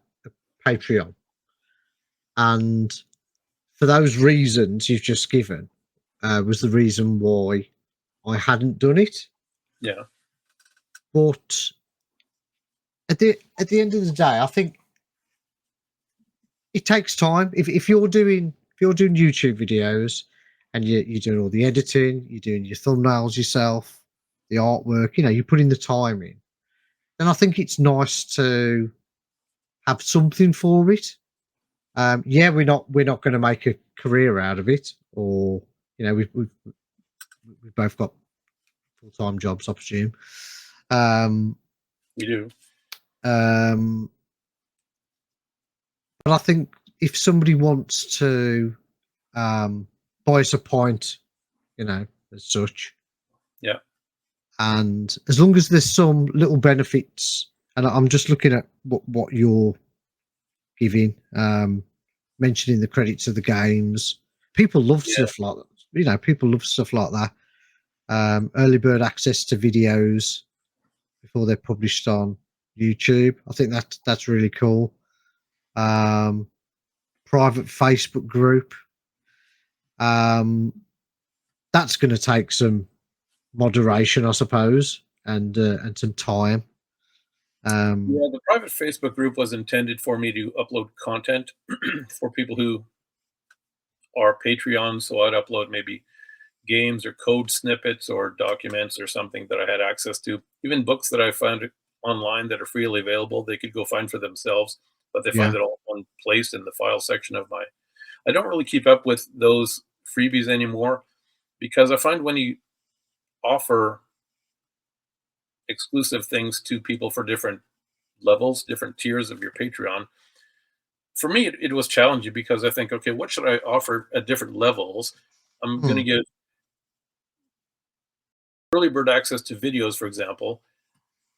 Patreon, and for those reasons you've just given, was the reason why I hadn't done it. Yeah. But at the end of the day, I think it takes time. If you're doing YouTube videos and you're doing all the editing, you're doing your thumbnails yourself, the artwork, you're putting the time in, then I think it's nice to have something for it. Yeah, we're not going to make a career out of it, or we've both got full time jobs, I presume. Um, We do. um, but I think if somebody wants to buy us a pint, as such, Yeah. and as long as there's some little benefits, and I'm just looking at what you're giving, mentioning the credits of the games. People love Yeah. stuff like that. People love stuff like that. Early bird access to videos before they're published on YouTube. I think that's really cool. Private Facebook group. That's going to take some moderation, I suppose, and some time. Yeah, the private Facebook group was intended for me to upload content for people who are Patreon. So I'd upload maybe games or code snippets or documents or something that I had access to. Even books that I found online that are freely available, they could go find for themselves, but they Yeah, find it all in one place in the file section of my. I don't really keep up with those freebies anymore because I find when you offer exclusive things to people for different levels, different tiers of your Patreon, for me, it was challenging because I think, okay, what should I offer at different levels? I'm going hmm, to get early bird access to videos, for example,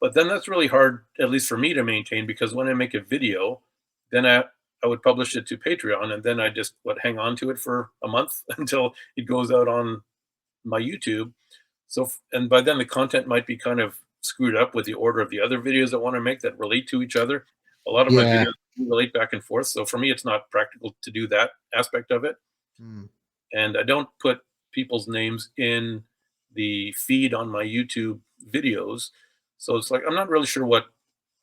but then that's really hard, at least for me, to maintain because when I make a video, then I would publish it to Patreon and then I just would hang on to it for a month until it goes out on my YouTube. So, and by then the content might be kind of screwed up with the order of the other videos I want to make that relate to each other. A lot of my yeah, videos relate back and forth. So for me, it's not practical to do that aspect of it. hmm, And I don't put people's names in the feed on my YouTube videos. So it's like, I'm not really sure what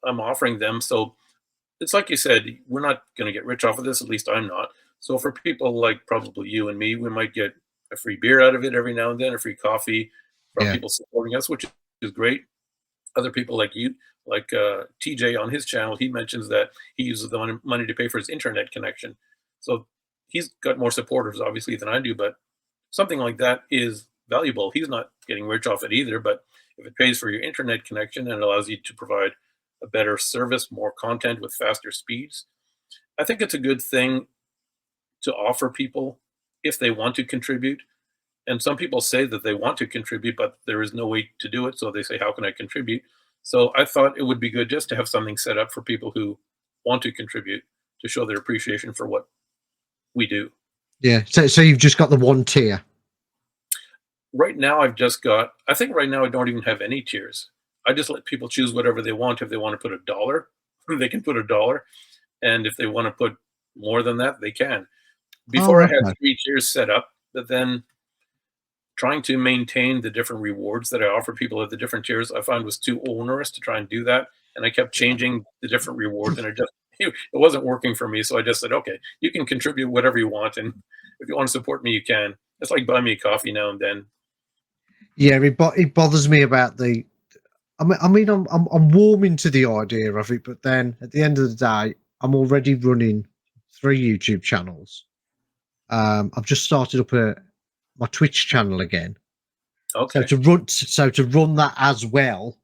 I'm offering them. So it's like you said, we're not going to get rich off of this. At least I'm not. So for people like probably you and me, we might get a free beer out of it every now and then, a free coffee from yeah, people supporting us, which is great. Other people like you, like TJ on his channel, he mentions that he uses the money to pay for his internet connection. So he's got more supporters, obviously, than I do, but something like that is valuable. He's not getting rich off it either, but if it pays for your internet connection and allows you to provide a better service, more content with faster speeds, I think it's a good thing to offer people if they want to contribute. And some people say that they want to contribute, but there is no way to do it. So they say, how can I contribute? So I thought it would be good just to have something set up for people who want to contribute to show their appreciation for what we do. yeah. So you've just got the one tier. Right now, I think right now I don't even have any tiers. I just let people choose whatever they want. If they want to put $1, they can put $1. And if they want to put more than that, they can. Before Oh, I had okay. 3 tiers set up, but then trying to maintain the different rewards that I offer people at the different tiers, I found was too onerous to try and do that. And I kept Yeah. changing the different rewards, and it wasn't working for me. So I just said, okay, you can contribute whatever you want, and if you want to support me, you can. It's like buy me a coffee now and then. Yeah, it bothers me about the. I'm warming to the idea of it, but then at the end of the day, I'm already running 3 YouTube channels. I've just started up my Twitch channel again. Okay. So to run that as well,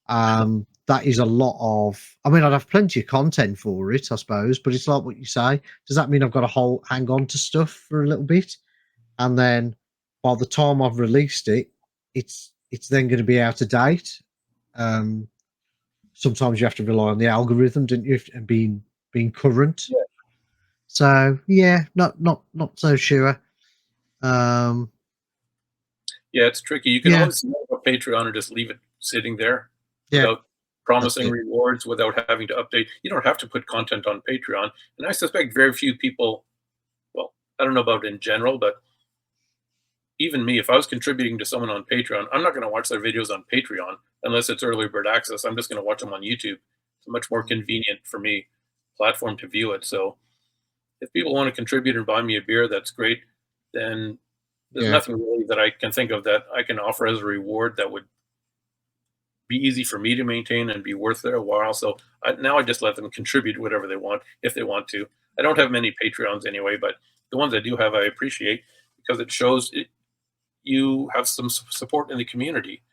that is a lot of. I mean, I'd have plenty of content for it, I suppose, but it's like what you say. Does that mean I've got to hang on to stuff for a little bit, and then by the time I've released it, it's then going to be out of date. Sometimes you have to rely on the algorithm, don't you, and being current. Yeah. So yeah, not so sure. Yeah, it's tricky. You can always set up a Patreon and just leave it sitting there without promising rewards, without having to update. You don't have to put content on Patreon. And I suspect very few people, well, I don't know about in general, but even me, if I was contributing to someone on Patreon, I'm not going to watch their videos on Patreon unless it's early bird access. I'm just going to watch them on YouTube. It's a much more convenient for me platform to view it. So if people want to contribute and buy me a beer, that's great. Then there's nothing really that I can think of that I can offer as a reward that would be easy for me to maintain and be worth their while. So now I just let them contribute whatever they want, if they want to. I don't have many Patreons anyway, but the ones I do have, I appreciate, because it shows you have some support in the community.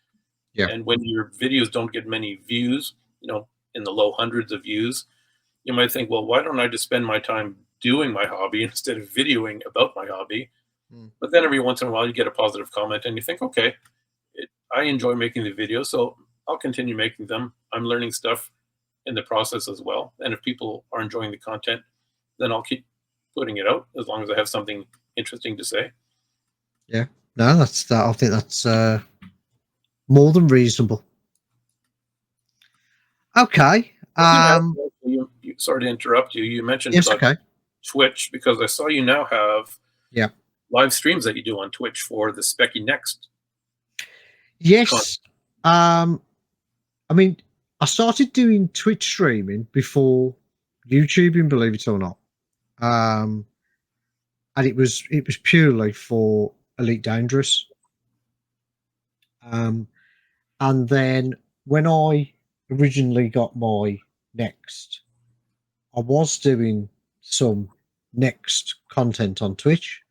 Yeah. And when your videos don't get many views, in the low hundreds of views, you might think, well, why don't I just spend my time doing my hobby instead of videoing about my hobby? But then every once in a while you get a positive comment and you think, okay, I enjoy making the videos, so I'll continue making them. I'm learning stuff in the process as well. And if people are enjoying the content, then I'll keep putting it out as long as I have something interesting to say. Yeah. No, I think that's more than reasonable. Okay. Sorry to interrupt you. You mentioned about Twitch, because I saw you now have live streams that you do on Twitch for the Specky Next. Yes. I mean, I started doing Twitch streaming before YouTubing, believe it or not. And it was purely for Elite Dangerous. And then when I originally got my Next, I was doing some Next content on Twitch.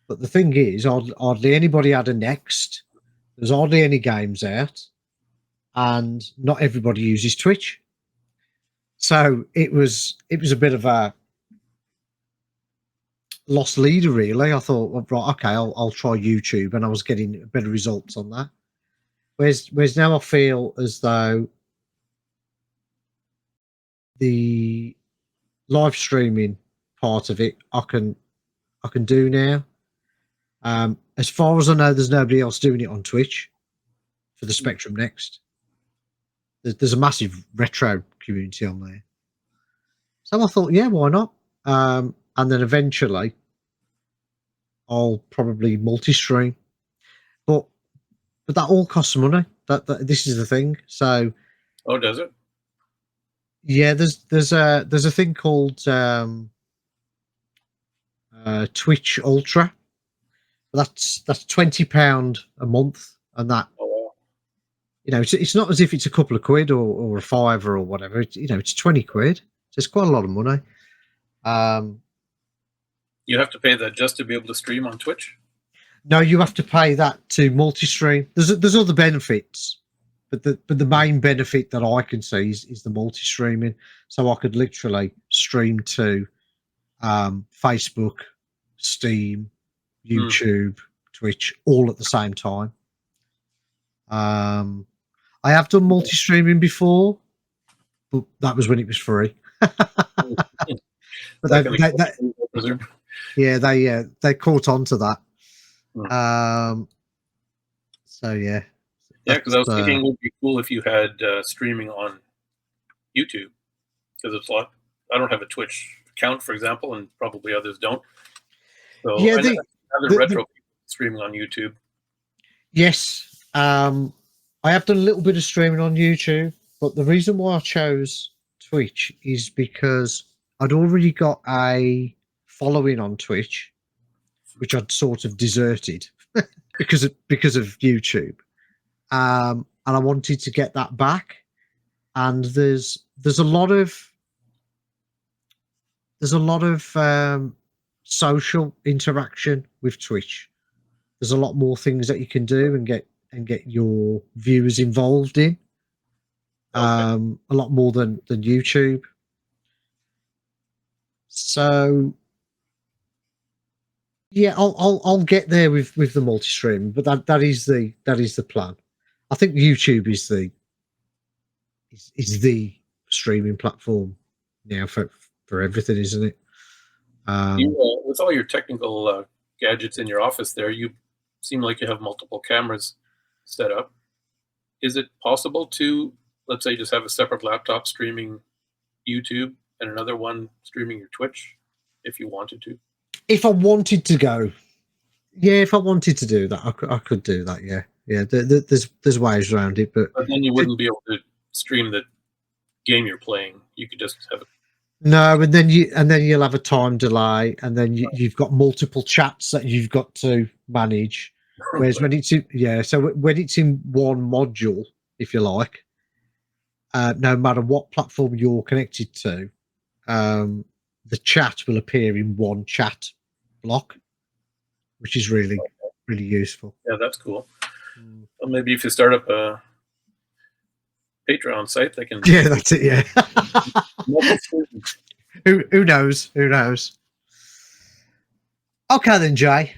But the thing is, hardly anybody had a Next. There's hardly any games out, and not everybody uses Twitch. So it was a bit of a lost leader, really. I thought, well, right, okay, I'll try YouTube, and I was getting better results on that. Whereas now I feel as though the live streaming part of it I can do now. As far as I know, there's nobody else doing it on Twitch for the Spectrum Next. There's a massive retro community on there. So I thought, yeah, why not? And then eventually I'll probably multi-stream. But that all costs money. That this is the thing. So does it? Yeah, there's a thing called Twitch Ultra. That's £20 a month, and that it's not as if it's a couple of quid or a £5 or whatever. It's 20 quid. So it's quite a lot of money. You have to pay that just to be able to stream on Twitch? No, you have to pay that to multi-stream. There's other benefits, but the main benefit that I can see is the multi-streaming. So I could literally stream to Facebook, Steam, YouTube, Twitch, all at the same time. I have done multi-streaming before, but that was when it was free. But they caught on to that. So yeah. Yeah, because I was thinking it would be cool if you had streaming on YouTube, because it's like I don't have a Twitch account, for example, and probably others don't. So yeah, other retro people streaming on YouTube. Yes, I have done a little bit of streaming on YouTube, but the reason why I chose Twitch is because I'd already got a following on Twitch, which I'd sort of deserted because of YouTube, and I wanted to get that back. And there's a lot of social interaction with Twitch. There's a lot more things that you can do and get your viewers involved in. A lot more than YouTube. So yeah, I'll get there with the multi-stream, but that is the plan. I think YouTube is the streaming platform now for everything, isn't it? With all your technical gadgets in your office there, you seem like you have multiple cameras set up. Is it possible to, let's say, just have a separate laptop streaming YouTube and another one streaming your Twitch if you wanted to? If I wanted to go, yeah, if I wanted to do that, I could do that. Yeah. There's ways around it, but then you wouldn't be able to stream the game you're playing. You could just have it. No, and then you'll have a time delay, and then you've got multiple chats that you've got to manage. Whereas when it's when it's in one module, if you like, no matter what platform you're connected to, the chat will appear in one chat block, which is really useful. Yeah, that's cool. Well, maybe if you start up a Patreon site, they can. Yeah, that's it. Yeah. Who knows? Who knows? Okay, then, Jay.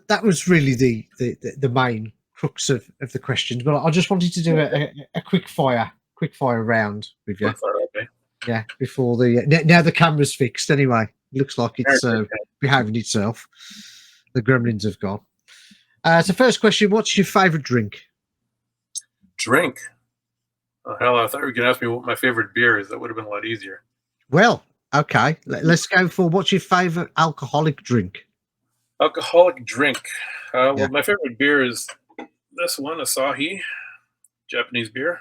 That was really the main crux of the questions. But I just wanted to do a quick fire round with you. Okay. Yeah, before now the camera's fixed. Anyway, looks like it's behaving itself. The gremlins have gone. So first question: what's your favourite drink? Drink? Oh, hell, I thought you were going to ask me what my favorite beer is. That would have been a lot easier. Well, okay. Let's go for what's your favorite alcoholic drink? Alcoholic drink. Well, my favorite beer is this one, Asahi, Japanese beer.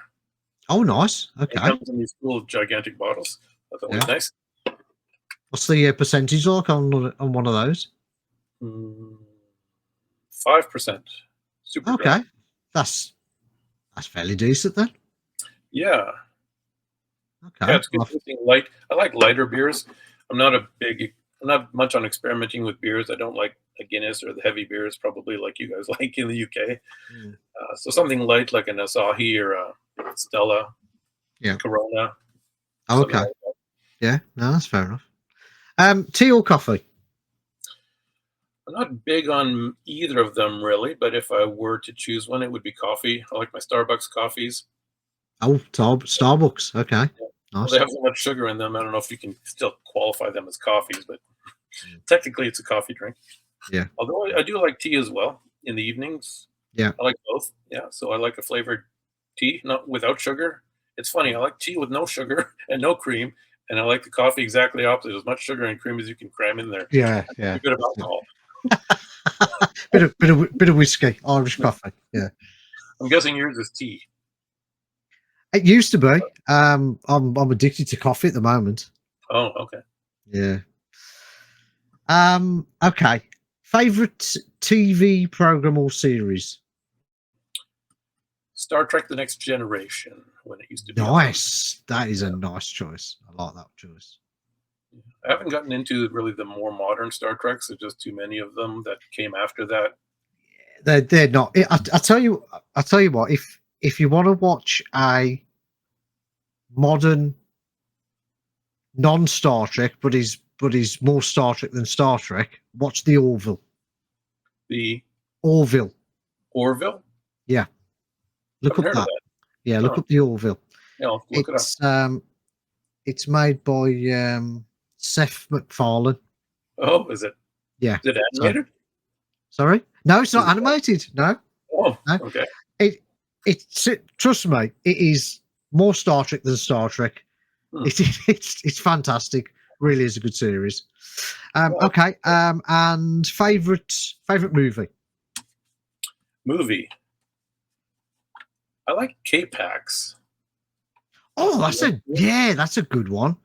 Oh, nice. Okay. It comes in these cool, gigantic bottles. That's always nice. What's the percentage like on one of those? 5%. Super. Okay. Dry. That's fairly decent then. Yeah. Okay. Yeah, it's good. Light. I like lighter beers. I'm not much on experimenting with beers. I don't like a Guinness or the heavy beers, probably like you guys like in the UK. So something light like an Asahi or a Stella. Yeah. Corona. Oh, okay. Like yeah. No, that's fair enough. Tea or coffee? I'm not big on either of them really, but if I were to choose one, it would be coffee. I like my Starbucks coffees. Oh, Starbucks. Okay. Yeah. Nice. Well, they have so much sugar in them. I don't know if you can still qualify them as coffees, but technically it's a coffee drink. Yeah. Although I do like tea as well in the evenings. Yeah. I like both. Yeah. So I like a flavored tea, not without sugar. It's funny. I like tea with no sugar and no cream. And I like the coffee exactly opposite. As much sugar and cream as you can cram in there. Yeah. Yeah. A bit of alcohol. bit of whiskey, Irish coffee. Yeah. I'm guessing yours is tea. It used to be. I'm addicted to coffee at the moment. Oh, okay. Yeah. Okay. Favorite TV program or series? Star Trek: The Next Generation, when it used to be. Nice. That is a nice choice. I like that choice. I haven't gotten into really the more modern Star Treks. There's just too many of them that came after that. They're not. I tell you what. If you want to watch a modern non-Star Trek, but is more Star Trek than Star Trek, watch the Orville. The Orville. Orville? Yeah. Look up that. Yeah, look up the Orville. Yeah, I'll look it up. It's made by Seth MacFarlane. Oh, is it? Yeah. Is it animated? Sorry? No, it's not animated. No. Oh, no. Okay. It's trust me, it is more Star Trek than Star Trek. It's fantastic. Really is a good series. Okay. And favorite movie? Movie. I like K-Pax. Oh, that's a good one.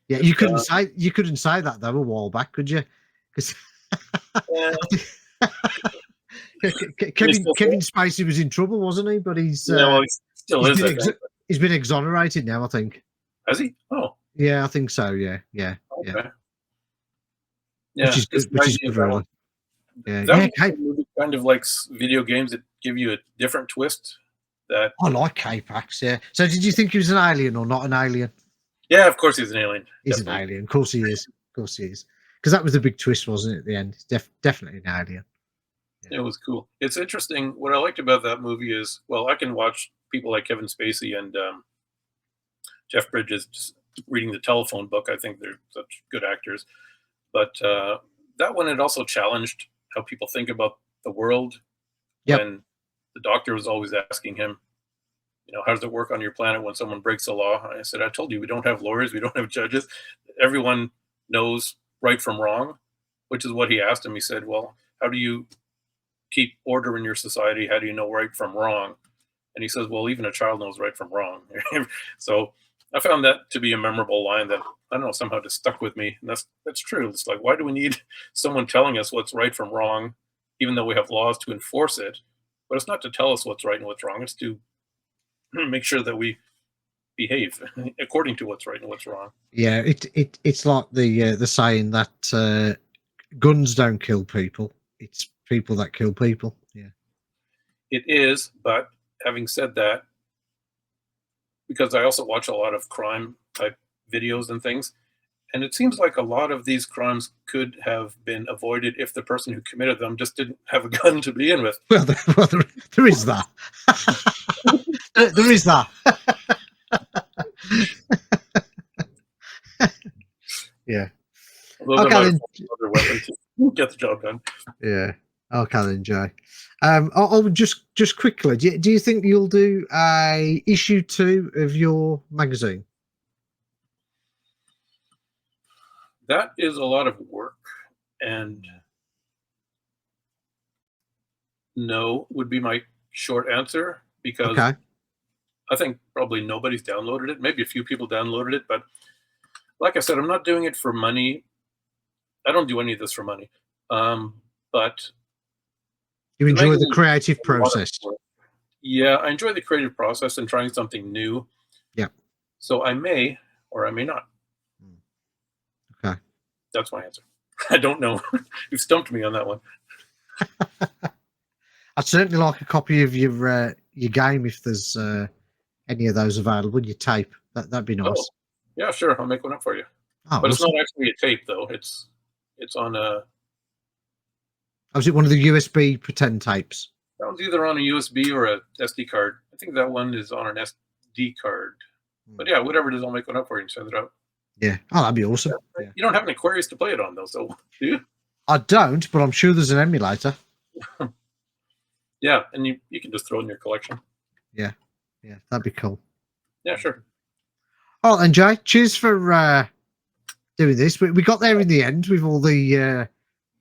Yeah, you couldn't say that though a while back, could you? Because Kevin Spacey was in trouble, wasn't he? But he's well, he still is. He's been exonerated now, I think. Has he? Oh, yeah, I think so. Yeah. Okay. Yeah, which is good, really. That movie kind of like video games that give you a different twist. That I like K-Pax. Yeah. So, did you think he was an alien or not an alien? Yeah, of course he's an alien. He's an alien. Of course he is. Because that was the big twist, wasn't it? At the end, definitely an alien. Yeah. It was cool. It's interesting. What I liked about that movie is, well, I can watch people like Kevin Spacey and Jeff Bridges just reading the telephone book. I think they're such good actors. But that one, it also challenged how people think about the world. Yep. When the doctor was always asking him, how does it work on your planet when someone breaks the law? I said, I told you, we don't have lawyers. We don't have judges. Everyone knows right from wrong, which is what he asked him. He said, well, how do you keep order in your society? How do you know right from wrong? And he says, well, even a child knows right from wrong. So I found that to be a memorable line that, I don't know, somehow just stuck with me. And that's true. It's like, why do we need someone telling us what's right from wrong, even though we have laws to enforce it? But it's not to tell us what's right and what's wrong. It's to make sure that we behave according to what's right and what's wrong. Yeah, it's like the saying that guns don't kill people; it's people that kill people. Yeah, it is. But having said that, because I also watch a lot of crime type videos and things, and it seems like a lot of these crimes could have been avoided if the person who committed them just didn't have a gun to begin with. Well, there is that. There is that. Yeah. Okay, then. Other weapons to get the job done. Yeah. Okay, then, Jay. I'll just quickly. Do you think you'll do a issue 2 of your magazine? That is a lot of work, and no would be my short answer, because I think probably nobody's downloaded it. Maybe a few people downloaded it, but like I said, I'm not doing it for money. I don't do any of this for money. But you enjoy the creative process. Yeah, I enjoy the creative process and trying something new. Yeah. So I may or I may not. Okay. That's my answer. I don't know. You've stumped me on that one. I'd certainly like a copy of your game if there's any of those available. Your tape, that'd be nice. Oh, yeah, sure. I'll make one up for you. Oh, but awesome. It's not actually a tape, though. It's on a. Oh, is it one of the USB pretend tapes? That one's either on a USB or a SD card. I think that one is on an SD card. But yeah, whatever it is, I'll make one up for you and send it out. Yeah. Oh, that'd be awesome. Yeah. You don't have an Aquarius to play it on, though, so do you? I don't, but I'm sure there's an emulator. Yeah, and you can just throw it in your collection. Yeah, that'd be cool. Yeah, sure. All right, then, Jay. Cheers for doing this. We got there in the end with all the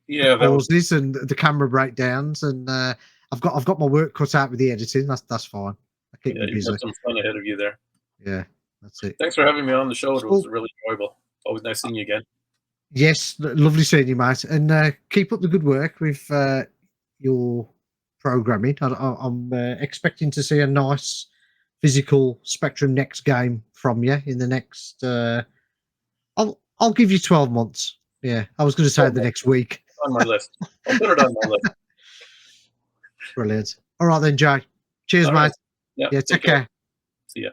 pauses and the camera breakdowns, and I've got my work cut out with the editing. That's fine. I keep me busy. You've got some fun ahead of you there. Yeah, that's it. Thanks for having me on the show. It was really enjoyable. Always nice seeing you again. Yes, lovely seeing you, mate. And keep up the good work with your programming. I'm expecting to see a nice physical Spectrum Next game from you in the next. I'll give you 12 months. Yeah, I was going to say the next week. On my list. I'll put it on my list. Brilliant. All right then, Jay. Cheers, mate. Right. Yeah. Take care. See ya.